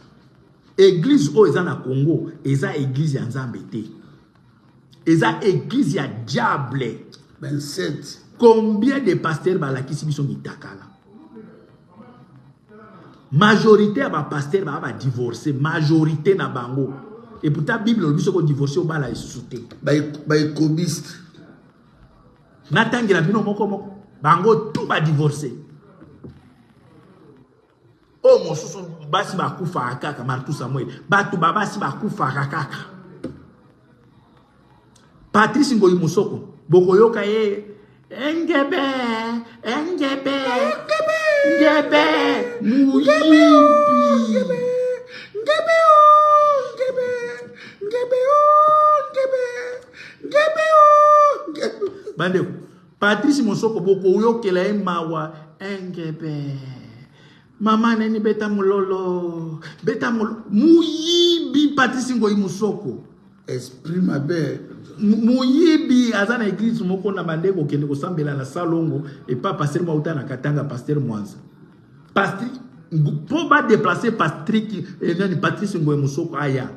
Église o eza na Congo, eza église ya Nzambe te. Eza église ya diable. 27. Combien de pasteurs balakisi biso mitakala? Majorité ya ba pasteurs ba divorcer, majorité na bango. Et pourtant, la Bible, le ko divorcé au bala esouté. Ba ekobiste. Natangi la bino moko bango tout ba divorcé. Oh mon soso basi ba kufa akaka Martou Samuel. Batu babasi ba kufa akaka. Patrice Ngoyi Mosoko bokoyoka ye ngebe muyibi. Bandeko, Patrice Mosoko boko uyokela emawa engebe. Mama neni beta mulolo. Beta mulolo. Muyibi Patrice Ngoyi Mosoko. Esprit ma belle. Muyibi azana église moko na bandeko kende ko sambela na salongo et pas pasteur Mauta na Katanga pasteur Mwanza. Pasteur pour pas déplacer Patrick et Patrice Ngoyi Mosoko aya.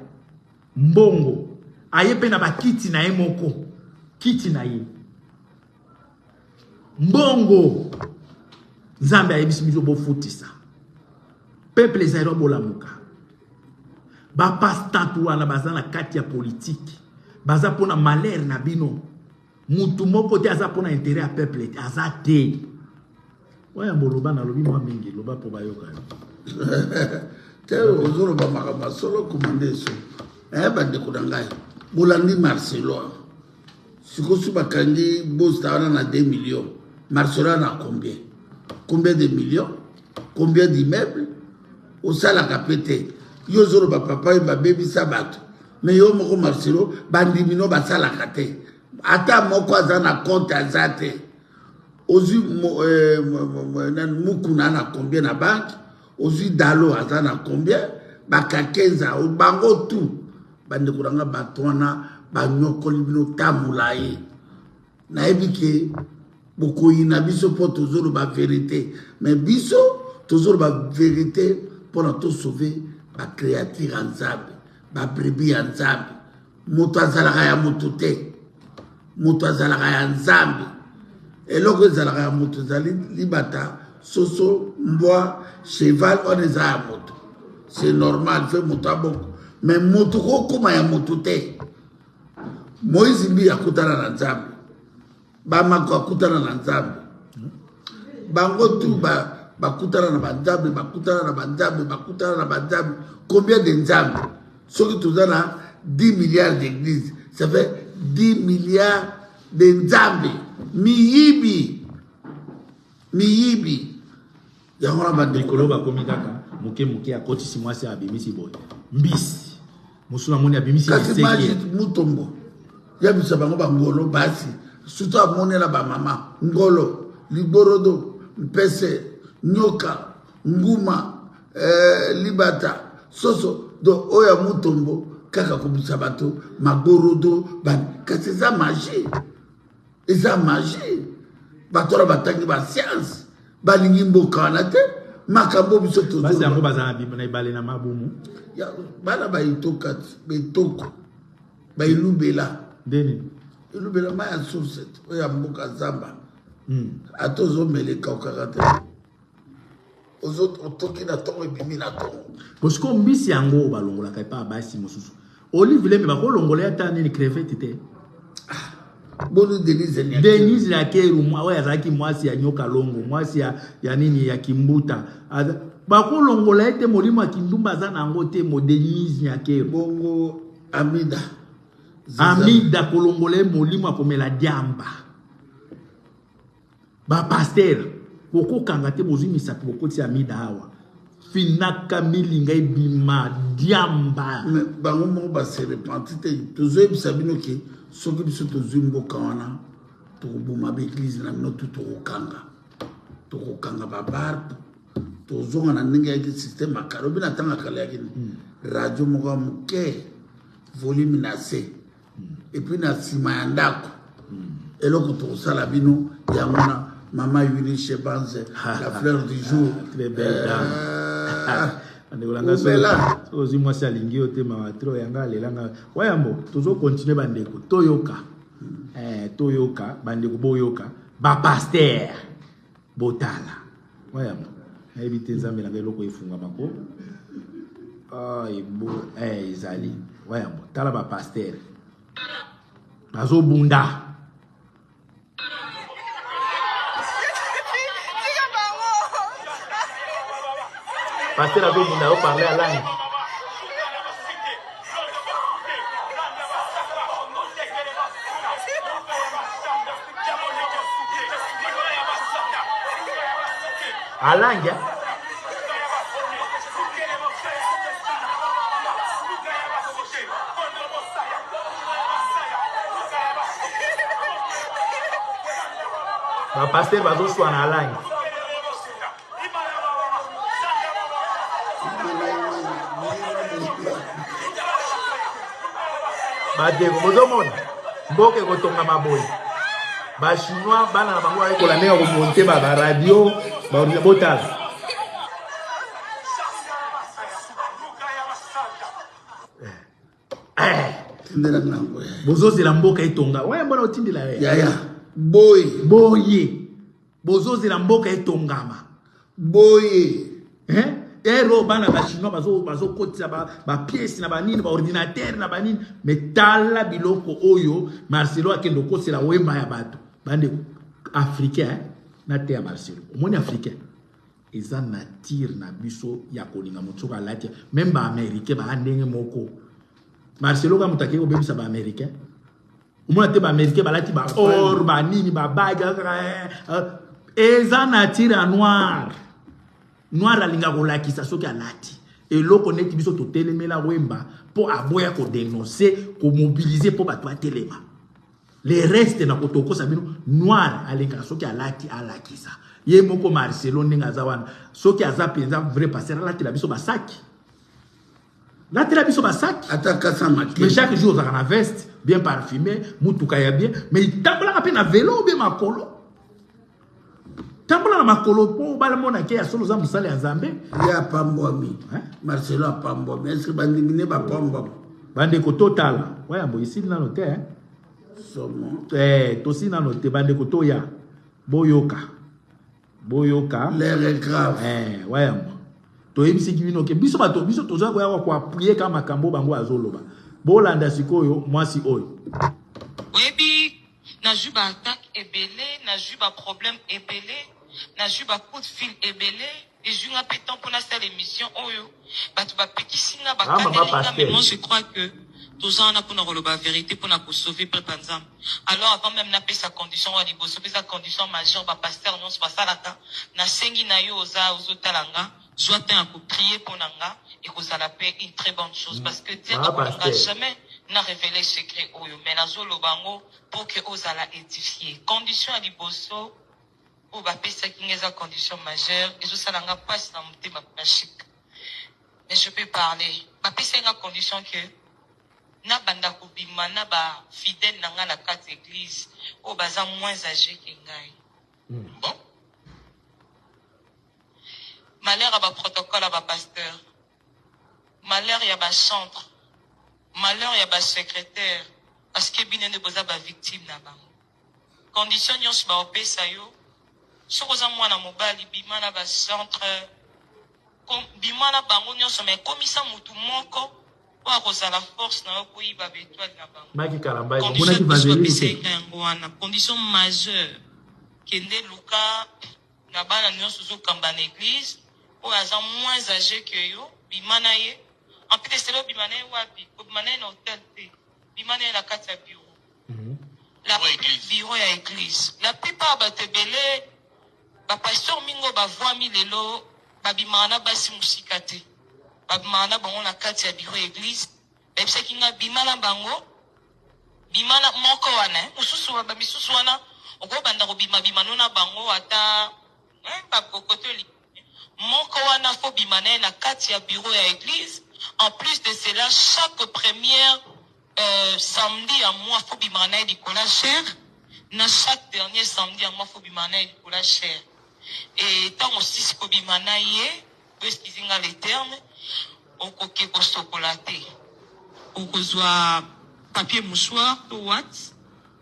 Mbongo. Aye pe na ba kiti na emoko. Kiti na ye. Mbongo. Nzambe ayebisi biso bo futisa. Peuple zairo bolamuka. Ba pastantu wana bazana kati ya politique. Baza pona malheur na bino. Mutu moko te aza pona intérêt à peuple aza te. Waya mboloba na lobi mwa mingi loba po bayoka. Te ozoro ba makamba solo commandé so. Bande ko dangai. Bolandi Marcelo. Sikosu bakangi bosta wana na 2 millions. Marcelo na combien? Combien de millions? Combien d'immeubles? Au sala kapete. Yo zoro ba papa et ba baby sabato. Mais yo moko Marcelo bandi mino ba sala kate. Ata moko azana compte azate. Ozu mukuna na combien na banque? Ozu dalo azana combien? Baka 15 au bango tout. Bande kuranga batwana banyokoli bino tamulaye. Na ebike boko ina biso po tozoro ba vérité. Mais biso tozoro ba vérité pour tout sauver ba créature ensemble, ba brebis ensemble. Moto azalaka ya moto te. Moto azalaka ya nzambe. Eloko ezalaka ya moto zali libata soso mbwa cheval on eza ya moto. C'est normal fait moto aboko. Mais moto kokoma ya moto te. Moïse mbi akutana na nzambe. Bamako akutana na nzambe. Bango tu bakutana na banzambe, bakutana na banzambe, bakutana na banzambe. Combien de nzambe? Ceux qui tous ont 10 milliards d'églises, ça fait 10 milliards de nzambe. Miyibi. Yangona bandikolo ba komikaka muke akotisi mwasi abimisi boy. Mbisi. Musula moni abimisi kasi maji mutombo. Yabisa bango bangolo basi. Surtout amonela ba mama. Ngolo, liborodo, mpese, nyoka, nguma, libata, soso, do oya mutombo, kaka kubisa bato, magorodo, kasi eza magie. Eza magie. Batora batangi ba science. Balingi mboka wana te, makambo biso tozo. Basi yango bazana bibo na ibale na mabumu. Ya bana ba itoka, betoko. Ba ilubela. Deni. Ilubela maya source, oya mboka zamba. Atozo meleka okakate. Ozo otoki na tongo ebimi na tongo. Parce que mbisi yango balongola kai pa basi mosusu. Olive le me ba kolongola ya tani ni crevette te. Bonu Denise ni. Denise la keru mwa wa yazaki mwasi ya nyoka longo, mwasi ya nini ya kimbuta. Ba kolongola ete molimo kindumba za nango te mo Denise ya keru. Bongo Amida. Amida kolongola molimo akomela diamba. Ba pasteur boko kangate bozumi sapi boko ti Amida hawa. Finaka milinga ebima diamba. Bango mo ba se repentite tozo ebisabino ke soki biso tozwi mboka wana tokoboma baeglise na bino tu tokokanga babar tozonga na ndenge yaki systeme akala obi na ntango akala yaki radio moko ya moke volume na se epuis na nsima ya ndako eloko tokosala bino yango na mama Yuri Chebanze la fleur du jour très belle dame. Ozi mwasi alingi ote mawatro yanga lelanga wayambo tozo continue bandeko toyoka bandeko boyoka ba pasteur botala wayambo na ebite nzambe na eloko efunga mako ezali wayambo tala ba pasteur bazo bunda pasteur a dit qu'on parler à langue. À langue. ba pasteur bazo soit na langue ba de ko mona mboke ko tonga maboy ba chinois bana na bango ko la ndenge ko monter ba radio ba ordinateur botal bozo zela mboka etonga ouais mbona otindila ya boye bozo zela mboka etongama boye ero bana ba chinois bazo kotisa ba pièces na banini ba ordinateur na banini metala biloko oyo Marcelo akendo kosela wemba ya bato bande africain na te ya Marcelo omoni africain eza nature na biso ya kolinga motsoka latia même ba américain ba ndenge moko Marcelo ka mutake ko bebisa ba américain omona te ba américain balati ba or ba nini ba baga eza nature noir alinga kolakisa soki alati eloko neti biso totelemela wemba po aboya ko dénoncer ko mobiliser po bato atelema le reste na kotokosa bino noir alinga soki alati alakisa ye moko Marcelo ndinga za wana soki aza penza vrai passer alati la biso basaki lati la biso basaki ataka sa maquette mais chaque jour on a veste bien parfumé mutuka ya bien mais il tambola pe na vélo be makolo tambola na makolo po bala mona ke ya solo za musale ya Nzambe ya pambwami Marcelo pambwami est-ce que bandingine ba pambwami bande ko total waya mbo ici na note somo tosi na note bande ko toya boyoka l'air est grave waya mbo to ebisi kibino ke biso bato biso toza ko ya ko appuyer kama makambo bango azoloba bolanda sikoyo mwasi oyo webi na juba attaque ebele na juba problème ebele na juba coup de fil ebele et junga pétant pour la émission oyo bato ba pekisinga ba kanelinga mais moi je crois que tous en a pour nous la vérité pour nous sauver pour Panzam. Alors avant même na sa condition wa liboso sa condition majeure ba pasteur non pas ça là na sengi na yo ozo talanga soit un coup prier pour nanga et que ça la paix une très bonne chose parce que Dieu n'a jamais n'a révélé secret oyo mais na zolo bango pour que osala édifier condition à liboso ou ba pesa kineza condition majeure et ça nanga passe dans mon thème chic mais je peux parler ba pesa une condition que na banda kubima na ba fidèle nanga na carte église o baza moins âgé que ngai bon malheur à ba protocole à ba pasteur malheur ya ba chantre malheur ya ba secrétaire parce que binene boza ba victime na bango condition nyonso ba opesa yo sokoza mwana mobali bima na ba centre bima na bango nyonso mais komisa mutu moko pour la force na koyi ba étoile na bango maki karamba mona ki vaseline na condition majeure kende luka na bana nyonso zo kamba na église o aza moins âgé que yo bimana ye en plus c'est le bimana wapi bimana na hôtel te bimana la carte ya bureau la bureau ya église la plupart ba tebele ba pasteur mingo ba voami lelo ba bimana basi musikate babimana bango na kati ya bureau église bebisa kinga bimana bango bimana moko wana mususu ba misusu wana okobanda ko bima na bango ata ba kokotoli moko wana fo bimana na kati ya bureau ya église en plus de cela chaque première samedi à mois fo bimana di kola cher na chaque dernier samedi à mois fo bimana di kola cher et tant aussi ko bimana ye parce qu'ils ont les termes okoke kosokola te okozwa papier mouchoir to what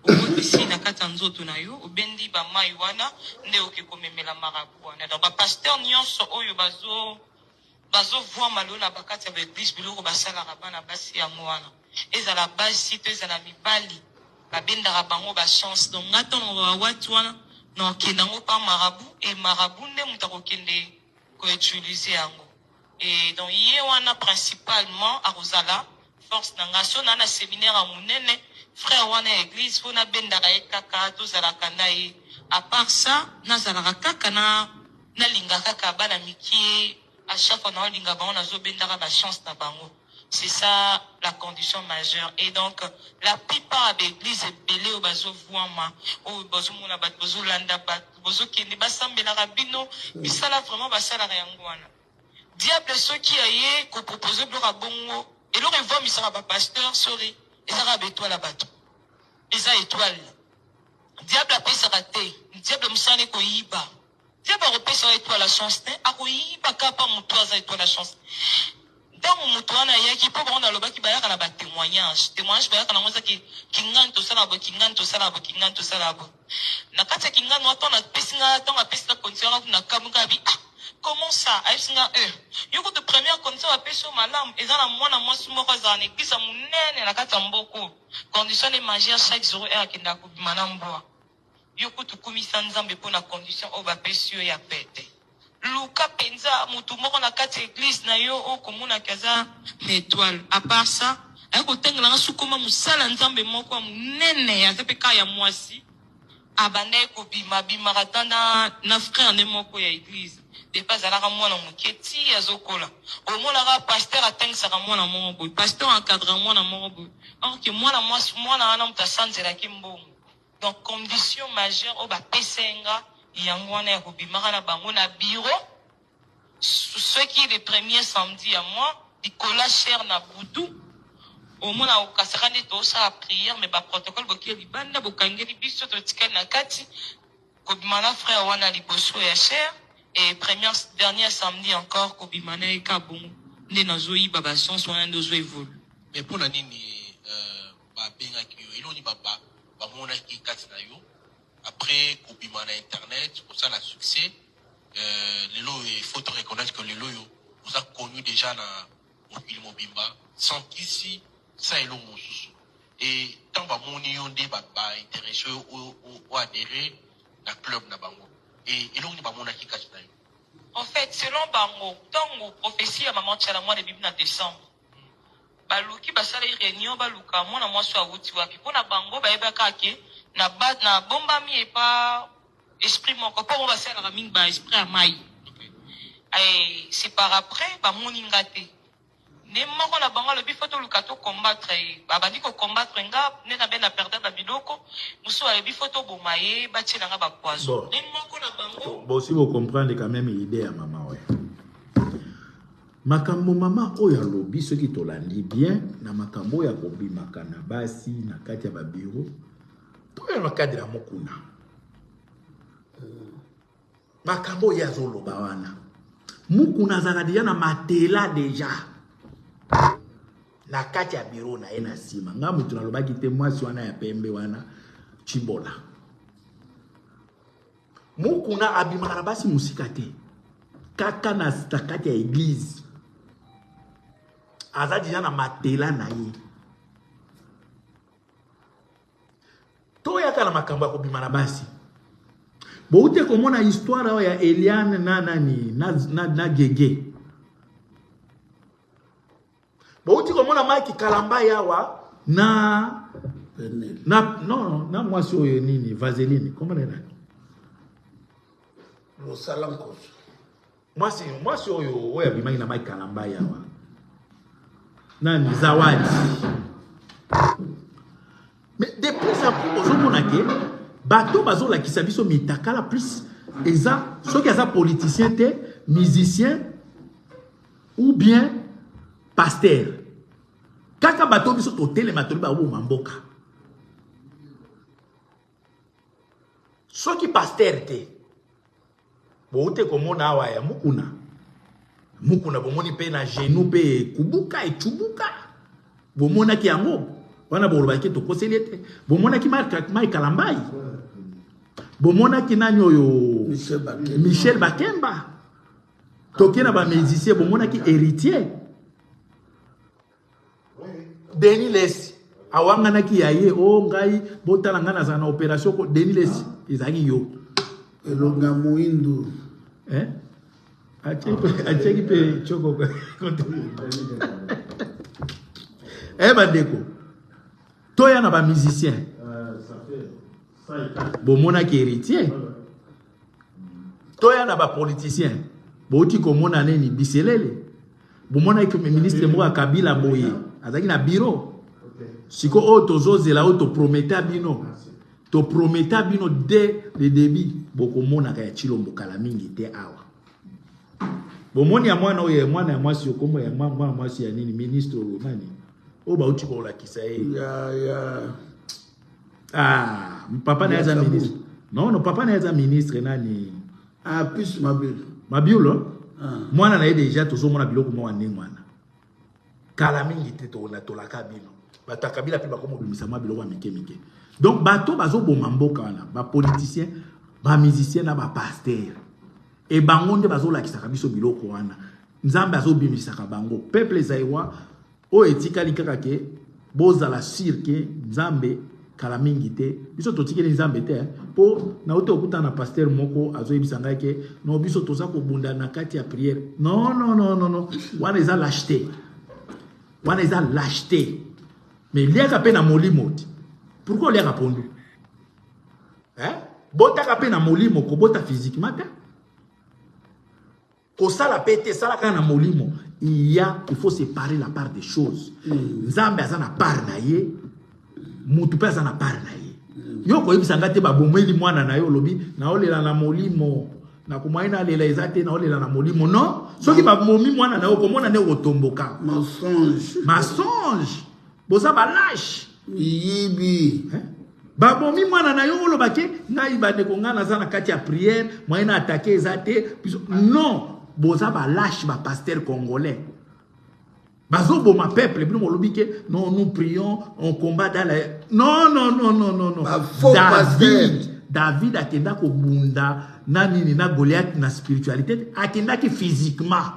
okotisi na kati ya nzoto na yo obendi bamai wana nde oke komemela marabu wana donc bapaster nyonso oyo bazovwa malo na bakati ya baeglise biloko basalaka bana basi yango wana ezala basi to ezala mibali babendaka bango bachance donc nga ntongo bawati wana na okende yango pa marabu e marabu nde moto akokende koutilize yango. Et donc, hier, principalement, à Rosala, force nangation, on a un séminaire à Mounene, frère, on a église, on a bendarae kaka, tous à la kandae. À part ça, nazala kaka na linga kaka, bana miki, à chaque fois, on a linga bango, on a zo bendara, la chance na bango. C'est ça la condition majeure. Et donc, la plupart des églises belées au bazo voama, au bazo mona bat, bazo landa bat, bazo kende basambela rabino, bisala vraiment basala rayangwana. Diable ceux qui aillent qu'on propose blora bongo, et leur envoie misara ba pasteur, sorry, et ça rabe étoile à bateau. Et ça étoile. Diable a payé sa raté. Diable moussane ko yiba. Diable a repayé sa étoile la chance. A ko yiba kapa moutoua sa étoile la chance. Dans mon moutoua na yaki, pour on a le bas qui bayaka na ba témoignage. Témoignage bayaka na moza ki kingan to salabo, kingan to salabo, kingan to salabo. Na kata kingan wato na pesinga, ton a pesina condition na kamugabi. Ah, comment ça? Aïsinga Yoko de première condition a pesé au malam. Et dans la moine à moi soumoko za ne pisa mounene na kata mboko. Condition de magie chaque jour et à kenda kubimana mboa. Yoko tu komisa nzambe pour la condition au ba pesio ya pete. Luka penza mutu moko na kati église na yo o komuna kaza étoile. À part ça, ayako tengela nga sukoma musala nzambe moko munene ya zepeka ya mwasi. Abane ko bima ratana na frère ne moko ya église. De pas alaka mwana muketi ya zokola. Au mona ra pasteur atengsaka mwana moko. Pasteur encadre mwana moko. Or que mwana ana mutasanzela kimbongo. Donc condition majeure au ba pesenga yangwana ya kobimaka na bango na bureau. Ceux qui les premiers samedi à moi, Nicolas cher na boudou. Au moins au kasakane to sa prière mais ba protocole boki libanda bokangeli biso to tikali na kati. Kobimana frère wana liboso ya cher et dernier samedi encore kobimana e kabon ne nazoyi baba sens wana ndozo evolu. Mais pour la nini ba benga ki yo eloni baba ba mona ki kati na yo après kobimana internet pour ça la succès il faut te reconnaître que les loyo vous a connu déjà dans mobile mobimba sans qu'ici ça est long et tant ba moni yonde ba intéressé ou adhérer na club na bango et eloni ba mona ki kati na yo. En fait selon bango tant prophétie à maman tchala mois de bible na décembre baluki basala réunion baluka mona moi so awuti wapi pona bango ba ebaka ke na bomba mi et pas esprit mon corps on va faire la mingi ba esprit à mai. Et c'est par après ba moningate ne moko na bango le bifoto lukato combattre ba bandi ko combattre nga ne na bena perdre ba biloko muso a bifoto bomaye ba tshela nga ba poison ne moko na bango. Bon si vous comprenez quand même l'idée à maman ouais. Makambo mama oya lobi ceux qui tolandi bien na makambo ya kobimaka na basi na kati ya ba bureau to ya makadi la mokuna makambo ya zoloba wana mukuna zakadia na matela deja na kati ya bureau na ena sima nga mutu nalobaki te mwasi wana ya pembe wana chibola mukuna abimaka na basi musika te kaka na kati ya église aza deja na matela na ye to yaka na makambo ya kobima na basi boute komona histoire ya Eliane na nani na gege boute komona Mike Kalamba yawa na mwasi oyo nini Vaseline comment est là le salankos mwasi oyo abimaki na Mike Kalamba yawa nani Zawadi. Mais depuis ça, aujourd'hui, bateau bazo la kisabiso mitakala plus eza ceux qui sont politiciens té musiciens ou bien pasteur. Kaka bateau biso hôtel matoli ba wo mamboka. Ceux qui pasteur té. Boute komona awa ya mukuna bomoni pe na genou pe kubuka et chubuka. Bomona ki yango wana boloba ki to koseliete bomona ki Mike Kalambai bomona ki nani oyo Michel Bakemba tokena ba musicien bomona ki héritier Denis Les awanga na ki yaye o ngai botala ngana za na opération ko Denis Les izaki yo elonga muindu acheki pe choko bandeko toya na ba musicien bomona ki héritier toya na ba politicien boti komona neni biselele bomona que ministre mo Kabila boye azaki na bureau siko otozozela otoprometa bino to prometa bino dès le début bokomona ka ya Chilombo kala mingi te awa bomoni ya mwana oyo mwana ya mwasi okomo ya mwana mwasi ya nini ministre nani o ba uti ko la kisaye papa na yaza ministre non papa na yaza ministre nani plus mabiulo mwana na ye déjà tozomona biloko mwa ndenge mwana kala mingi te to na tolaka bino batakabila pe bakomo bimisa mwa biloko mike mike donc bato bazoboma mboka wana ba politicien ba musicien na ba pasteur et bango nde bazolakisaka biso biloko wana nzambe azobimisaka bango peuple zaïwa o etikali kaka ke bozala sirke nzambe kala mingi te biso totikeli nzambe te po na oto okuta na pasteur moko azoyebisa ngai ke no biso toza kobunda na kati ya prière non wana eza lâcheté mais liaka pe na molimo pourquoi liaka pondu botaka pe na molimo kobota physiquement te kosala pete sala kana molimo il faut séparer la part des choses nzambe azana part na ye mutu pe azana part na ye yo koyebisa ngate babomeli mwana na yo lobi na olela na molimo na kumaina lela ezate na olela na molimo non soki bamomi mwana na yo komona ne otomboka mensonge boza balâche yibi babomi mwana na yo olobake ngai bandeko nga naza na kati ya prière moyen na attaquer ezate non boza balâche ba pasteur congolais bazoboma peuple bino molobi ke non nous prions on combat dans la non David akenda ko bunda na nini na Goliath na spiritualité akenda ki physiquement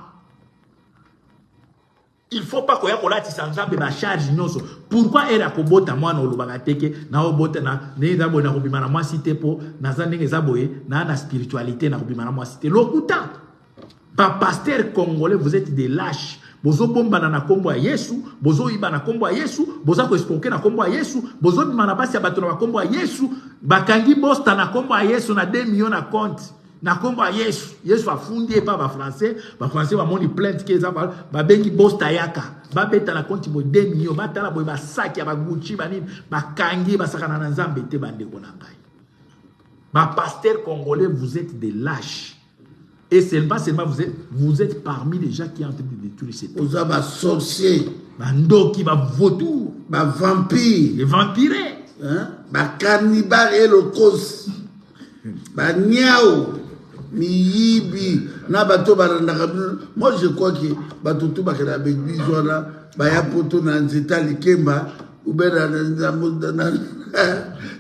il faut pas koya kolati sanzambe ba charge nyonso pourquoi era ko bota mwana olobaka teke na obota na neza bona ko bimana moi cité po na zandenge zaboye na spiritualité na ko bimana moi cité lokuta ba pasteur congolais vous êtes des lâches bozo bomba na kombo ya Yesu bozo iba na kombo ya Yesu boza ko espoke na kombo ya Yesu bozo bimana basi ya bato na kombo ya Yesu bakangi bosta na kombo ya Yesu na 2 millions na compte na kombo ya Yesu afundi pa ba français ba moni plainte ke za ba bengi bosta yaka ba beta na compte bo 2 millions ba tala boy ba saki ba Gucci ba nini bakangi basakana na nzambe te bande ko na ngai ba pasteur congolais vous êtes des lâches. Et seulement vous êtes parmi les gens qui sont en train de détruire ces pays. Vous avez un sorcier. Bando qui va vautour. Un vampire. Les vampirés. Un cannibale et le cos. Un niao. Miyibi. Moi je crois que Batutu Bakara Begbizwana, Baya Poto Nanzeta Likemba, Ubera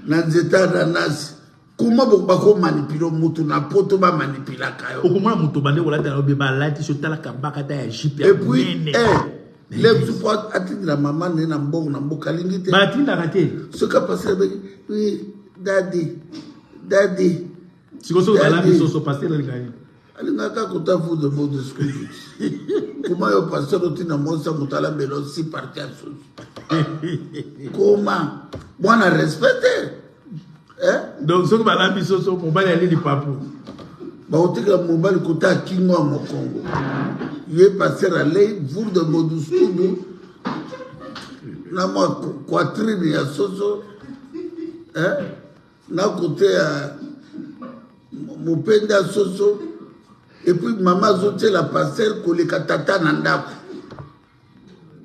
Nanzeta Nanasi. Comment bako manipuler mutu na poto ba manipula kayo okomona mutu bande wala ta obe ba lati so tala kabaka ta ya jipe et puis les support atindra maman ne na mbongo na mboka lingite ba tinda kate ce qui passé oui daddy sikoso bala biso so passer la ngani alinga ka kota vous de mode excuse comment yo passer otina monsa mutala belo si par quelque comment bwana respecter donc ce que bala biso so mobile ali di papu ba otika mobile kota kingo mo Congo ye passer aller vous de mode studio na mo quatrine ya soso na côté mo penda soso et puis maman zote la passer ko le katata na ndako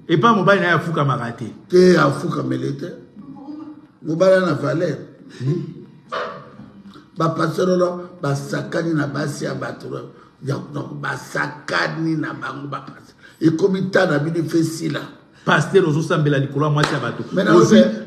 et pas mobile na afuka marate te afuka melete mobile na valeur ba passerolo ba sakani na basi ya batoro ya ba sakani na bango ba passe et komita na bini fesila pasteur ozo sambela likolo mwasi ya bato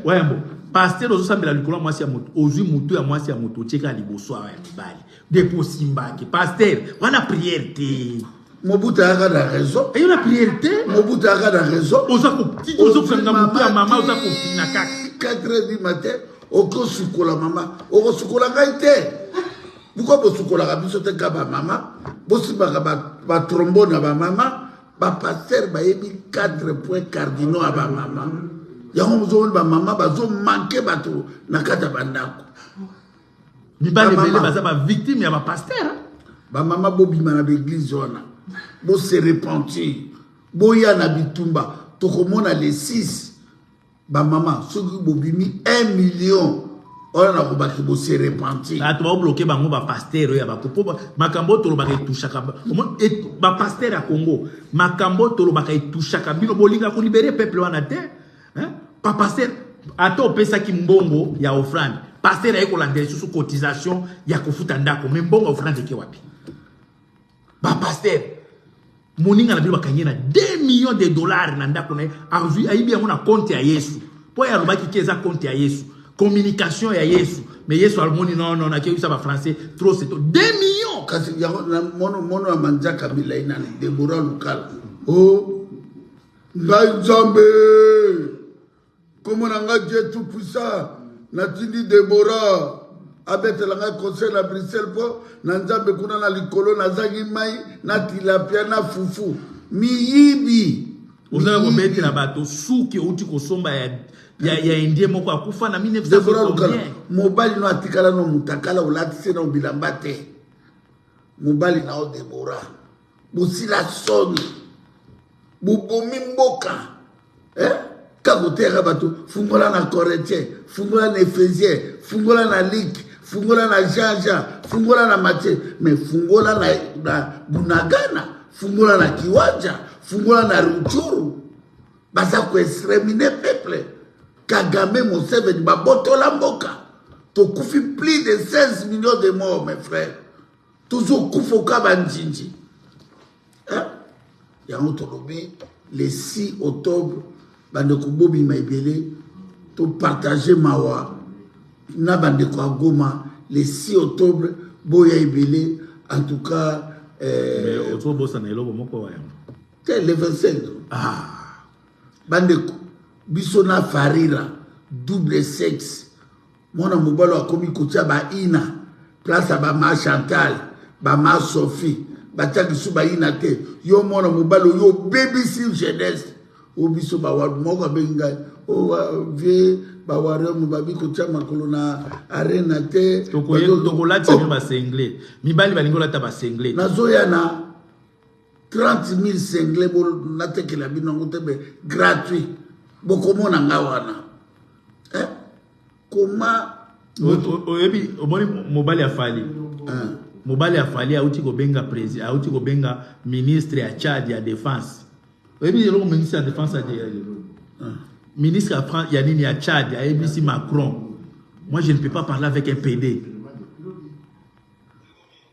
wembo pasteur ozo sambela likolo mwasi ya moto ozui mutu ya mwasi ya moto cheka liboso ya mibali depo simbaki pasteur wana prière te Mobuta a la raison. Et il a prière te Mobuta a la raison. Ozo fanga mutu ya mama oza ko fina kaka 4h du matin. Oko sukola mama, oko sukola gaite. Pourquoi vous sukola gabiso te ka ba mama? Bosi ba ba trombone ba mama, ba pasteur ba yebi 4 points cardinaux à ba mama. Yango zo ba mama ba zo manquer bato na kata bandako. Ni ba lebele ba za ba victime ya ba pasteur. Ba mama bobi mana l'église zona. Bo se repentir. boya na bitumba tokomona les 6 ba mama soki bobimi 1 million on a kobaki bo se repentir tu vas bloquer bango ba pasteur ya ba popo makambo tolo ba touchaka ba pasteur ya Congo makambo tolo ba touchaka bino bolinga ko libérer peuple wana te hein pa pasteur ato pesa ki mbongo ya offrande pasteur ayeko landela sous cotisation ya kofuta ndako mais mbongo offrande ke wapi ba pasteur moninga na bino bakanyena 2 millions de dollars na ndako na ayibi yango na compte ya Yesu po ya lobaki keza compte ya Yesu communication ya Yesu mais Yesu almoni non na ke usaba français trop c'est 2 millions kasi mono ya manjaka bilaina ni Deborah Lukala oh ngai Nzambe comment nga Dieu tout puissant na tindi Deborah abetela nga conseil na Bruxelles po na Nzambe kuna na likolo na zangi mai na tilapia na fufu miyibi oza ko betela bato suki uti ko somba ya indie moko akufa na 1900 mobali no atikala no mutakala ulatise na bilamba te mobali na o Deborah bosila soni bubomi mboka kakoteka bato fungola na Corinthiens fungola na Ephésiens fungola na Luc fungola na Jean fungola na Matthieu mais fungola na Bunagana fungola na Kiwanja fungola na Ruchuru baza ko exterminer peuple Kagame Museveni babotola mboka tokufi plus de 16 millions de morts mes frères toujours kufoka banjinji yango tolobi le 6 octobre bandeko bobi maibele to partager mawa na bandeko a Goma le 6 octobre boya ibele en tout cas mais auto bossa na elobo moko wa yango le 25 bandeko biso na farira double sexe mona mobalo akomi kotia ba ina place ba ma Chantal ba ma Sophie bataki su ba ina te yo mona mobalo yo BBC jeunesse o biso ba wa moko benga o vie ba wa remo ba biko tia makolo na arena te toko lati ba sengle mibali balingola ta ba sengle nazoya na 30,000 sengle bol natekela bino ngotebe gratuit bokomona ngawana koma oyebi omoni mobali afali mobali afali auti ko benga président auti ko benga ministre ya Tchad ya défense oyebi le ministre ya défense ya ministre ya France ya nini ya Tchad ya ABC Macron moi je ne peux pas parler avec un PD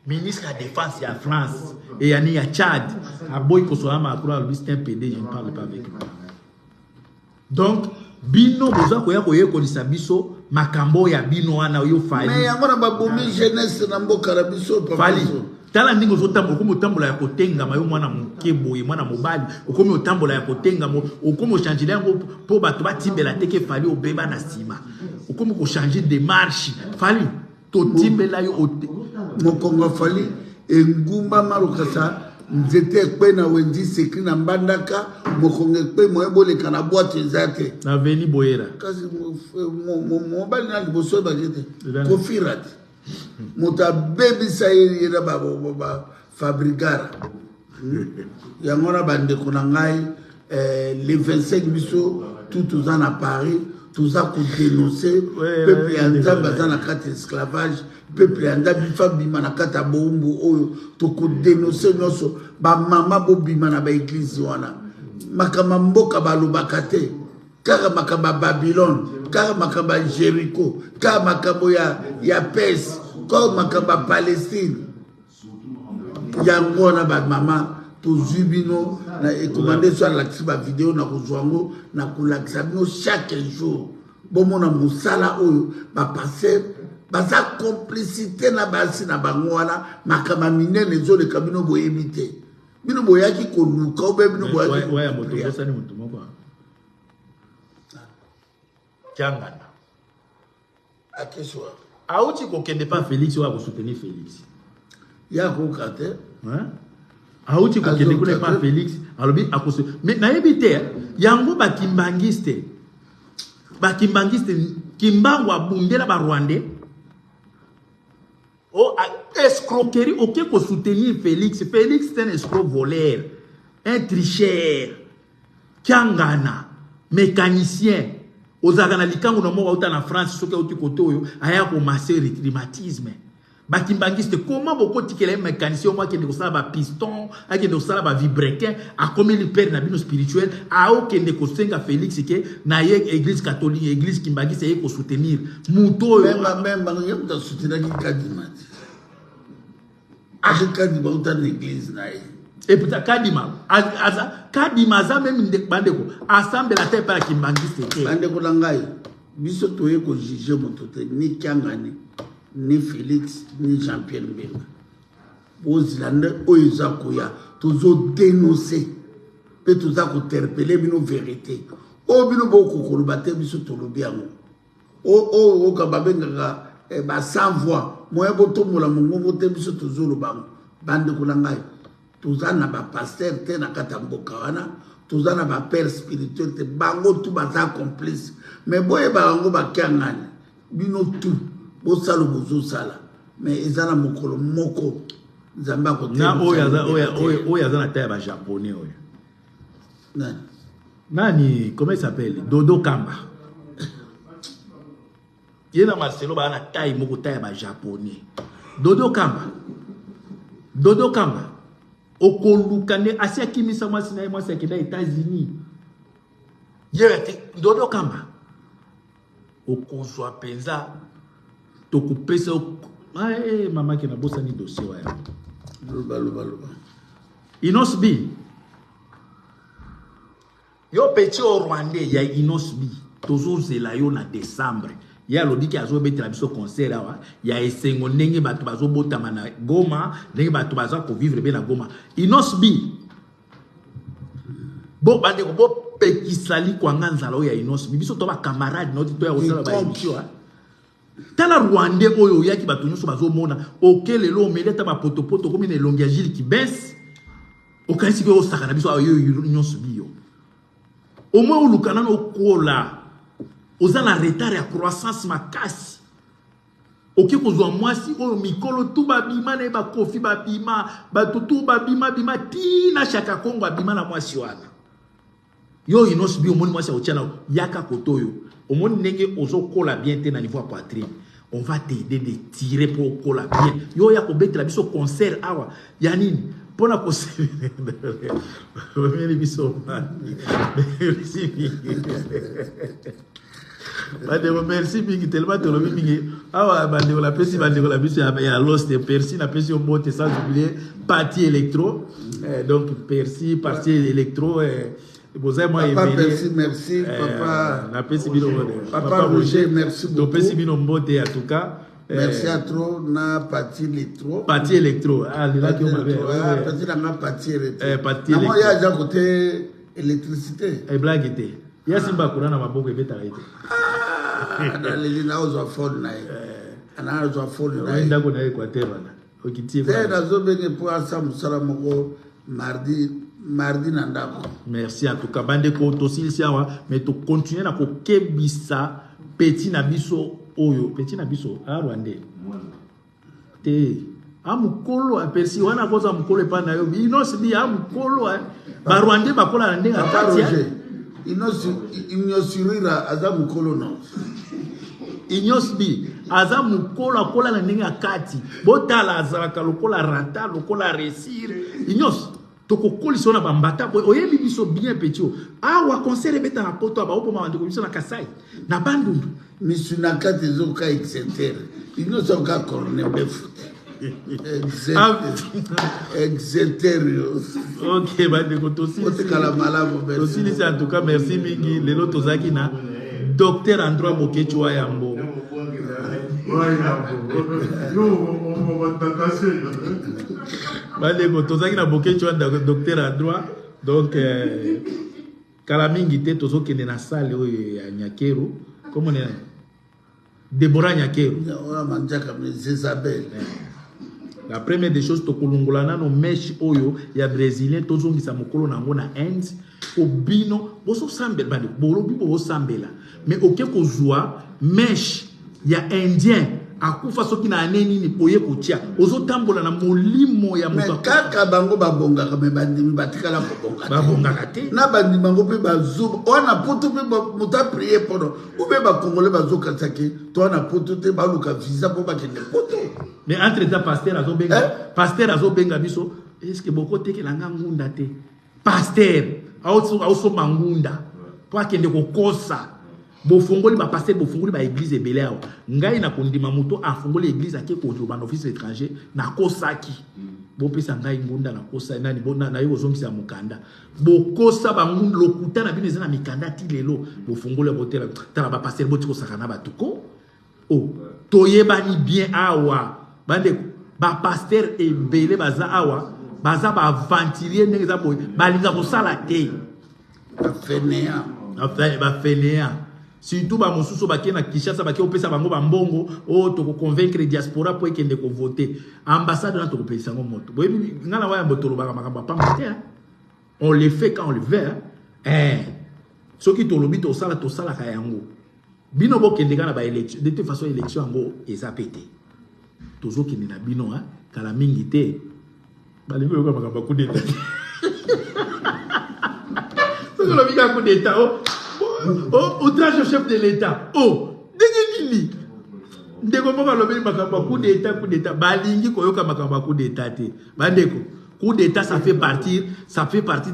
ministre de la défense ya France et ya ni ya Tchad a boy ko so Macron lui c'est un PD je ne parle pas avec lui. Donc bino boza ko ya ko ye ko lisabiso makambo ya bino wana yo fali mais amona babomi jeunesse na mboka na biso papa fali tala ndingo zo tambo ko motambola ya kotenga mayo mwana mukebo ye mwana mobali okomi otambola ya kotenga mo okomi changer yango po bato batimbela teke fali obeba na sima okomi ko changer démarche fali to timbela yo mokongo fali engumba marukasa nzete kwe na wendi sekri na mbandaka mokonge kwe moebole kana boîte zate na veni boyera kasi mobali na liboso bagete kofirati mota baby sayeri na ba fabricara yangona bande kona ngai le 25 biso tout ans à Paris tout ça pour dénoncer peuple anda bazana carte esclavage peuple anda bifa bima na kata bombo oyo to ko dénoncer noso ba mama bo bima na ba église wana makama mboka balobaka te kaka makamba Babylone kaka makamba Jericho kaka makambo ya Perse kaka makamba Palestine yango na ba mama to zubino na commandé sur la vidéo na kozwango na kolakisa bino chaque jour bomona musala oyo ba passer baza complicité na basi na bango wana makama minene zole kabino boyebite bino boyaki koluka obe bino boyaki ouais moto bosa ni moto moko Tiangana akeswa auti ko kende pas Félix wa ko soutenir Félix ya ko kate hein auti ko kende ko pas Félix alobi akose mais na yebite yango bakimbangiste kimbangwa bundela ba Rwandais oh escroquerie ok ko soutenir Félix c'est un escroc voleur un tricheur, Kiangana, mécanicien, aux Aganalikango no mo auta na France, ce qui est côté yo, aya ko masser le climatisme. Bakimbangiste, comment beaucoup tikele mécanicien, moi qui ne sais pas piston, à qui ne sais pas vibrequin, à combien il perd na bino spirituel, à aucun de kosenga Félix que na église catholique, église kimbangiste yé ko soutenir. Muto même yé ko soutenir qui Kadima. Ah, Kadima auta l'église na yé. Et putain, Kadima, ça même de Bandeko, assemble la terre par kimbangiste. Bandeko Langai, biso toye ko juger motote, ni Kiangani. Ni Félix, ni Jean-Pierre Mbenga. Aux Islandais, ils ont toujours dénoncé, et tous ont interpellé une vérité. Oh, bino beaucoup kolobate biso tolobiango. Oh, kababenga sans voix. Moi, boto mola mongo vote biso toujours le bango. Bande kolangai. Tous en a ba pasteur te na katamboka wana. Tous en a ba père spirituel te bango tout baza complice. Mais boye bango ba kiangani. Bino tout. Bosalo bozo sala mais ezana mokolo moko zamba ko na oya zana taille ba japonais oyo nani comment il s'appelle Dodo Kamba yena Marcelo ba na taille moko taille ba japonais Dodo Kamba okolukane asia kimisa mwasi na mwasi akida États-Unis yete Dodo Kamba okozwa penza tokupesa mama ki na bosa ni dossier wa ya loba Inosbi yo petit au Rwandais ya Inosbi toujours zela yo na décembre ya lodi ki azo betela biso concert awa ya esengo ndenge bato bazo botama na Goma ndenge bato baza ko vivre bien na Goma Inosbi bo bande ko bo pekisali kwa nganzala o ya Inosbi biso to ba camarade noti to ya osala ba émission Tala Rwandais oyo yaki bato nyonso bazomona okele lo meleta ba potopoto comme une longiagile qui baisse okanisi ko sakana biso ayo nyonso biyo au moins olukana no kola ozana retard ya croissance makasi oke kozwa mwasi oyo mikolo tu babima na ba kofi babima batutu babima tina shaka Kongo babima na mwasi wana yo Inosbi biyo moni mwasi otiana yaka kotoyo au moins nenge ozo kola bien te na niveau poitrine on va t'aider de tirer pour kola bien yo ya ko betela biso concert awa ya nini pona ko mimi biso merci mingi tellement te lobi mingi awa bande la pesi bande la biso ya lost Percy na pesi omote sans oublier partie électro donc Percy partie électro Papa Percy, merci. Papa Roger, merci beaucoup. En tout cas. Merci à trop. Na partie électro. Partie électro. Ah, là qui m'avait. Partie la partie électro. Partie électro. Il y a déjà côté électricité. Et blague était. Il y a Simba Kourana ma boque et bête arrêté. Ah, dans les lignes aux affaires naï. Ana aux affaires naï. Nda kona Équateur là. Okiti. C'est la zone qui pour ensemble salamoko mardi nandako. Merci en tout cas bande ko to silisiawa mais to continuer na ko kebisa petit na biso oyo petit na biso a Rwandais te amukolo a Percy wana koza mukolo pa na yo Inosbi amukolo ba Rwandais bakola na ndenga kati Inosirira azamukolo no Inosbi azamukolo akola na ndenga kati botala azalaka lokola rata lokola resir Inos toko kolisona bambata oyebi biso bien petit awa concert beta na poto ba opo mawandiko biso na Kasai na Bandundu misunaka tezoka etc inosoka corner bef ok bandeko tosi tosilisi en tout cas merci mingi lelo tozaki na Docteur Androit Mokechwa Yambo bandeko tozaki na Mokechwa Docteur Androit donc kala mingi te tozokende na salle oyo ya Nyakero comme on est Deborah Nyakero la première des choses tokolongolana no mesh oyo ya brésilien tozongisa mokolo nango na Inde obino boso sambela bandi bolobi bo sambela mais oke kozwa mesh ya indien akufa soki na aneni ni poye kotia ozotambola na molimo ya moto kaka bango babongaka me bandimi batikala kobonga babongaka te na bandimi bango pe bazo wana poto pe moto a prié pendant ou be ba congolais bazokatisa ke to wana poto te baluka visa po bakende poto mais entre temps pasteur azobenga biso est-ce que boko tekelanga ngunda te pasteur aosomba ngunda po akende kokosa bofongoli ba pasteur bofongoli ba église ebele awa ngai na kondima moto afongoli église ake koto ba office étranger na kosaki bopesa ngai ngunda na kosa nani bona na yo zongisa mukanda bokosa ba ngunda lokuta na bino ezana mikanda ti lelo bofongoli botela tala ba pasteur botiko sakana batuko oh toyebani bien awa bande ba pasteur ebele baza awa baza ba aventurier ndenge za boy balinga kosala te ba fenea surtout ba mosusu bake na Kinshasa bake opesa bango bambongo o to ko convaincre diaspora po ekende ko voter ambassade na to ko pesa ngo moto boyebi ngana waya mbotolo baka makamba pamba te on le fait quand on le veut soki to lobi to sala ka yango bino bo kende kana ba élection de toute façon élection ngo eza pété tozo kende na bino kala mingi te balingo yo makamba coup d'état soki lobi ka coup d'état outrage au chef de l'État. Dégeni. Ndeko moka lobeli makamba coup d'état. Balingi koyoka makamba coup d'état te. Bandeko. Coup d'état ça fait partie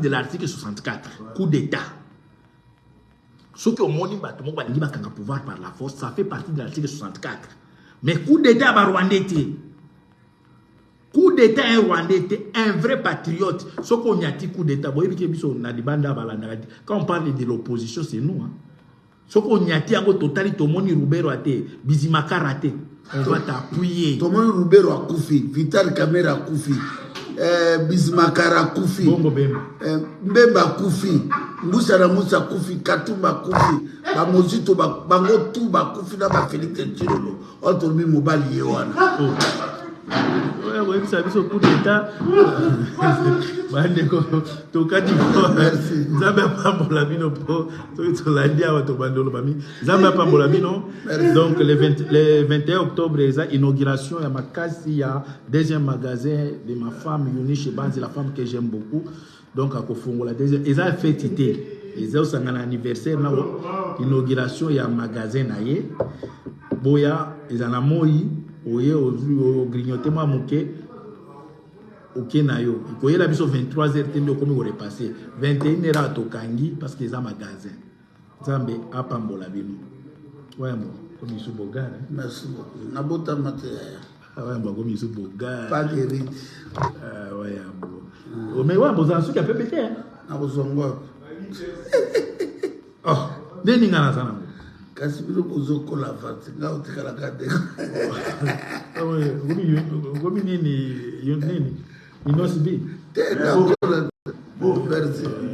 de l'article 64. Coup d'état. Ce que moni bato moko balingi bakanga pouvoir par la force, ça fait partie de l'article 64. Mais coup d'état ba Rwandais te. Coup d'état un Rwandais, un vrai patriote. Ce qu'on a dit coup d'état, quand on parle de l'opposition, c'est nous. Ce qu'on a dit, totali Tomoni Rubero a été, Bizimaka raté. On va t'appuyer. Tomoni Rubero a koufi, Vital Kamera a koufi, Bizimaka a koufi, Mbemba koufi, Moussa Moussa koufi, Katumba koufi, Bamozito Bango tout ba koufi na ba Félix Tchilolo. Automi Mobali Yewana. Ouais, ça veut coup d'état. Bandeko, tokati ko. Zamba pambola bino po. To landia wa to bandolo bami. Zamba pambola bino. Donc le 21 octobre, il y a inauguration ya makasi ya deuxième magasin de ma femme Yuni Shebanzi, la femme que j'aime beaucoup. Donc à Kofongola deuxième, ils ont fêté. Ils ont un anniversaire na inauguration ya magasin na ye. Boya, ils en a moi. Oye au grignoter moi moké ok na yo ikoye la biso 23h tendo comme on repasser 21h à tokangi parce que ça magasin Zambe apambola bino ouais bon comme isu boga merci beaucoup na bota maté ouais bon comme isu boga pas de rite ouais bon mais ouais bon ça qui a fait péter na bozongo oh neni ngana sana kasi bino bozokola vati nga otikala kade gomi nini inosibi te na kola merci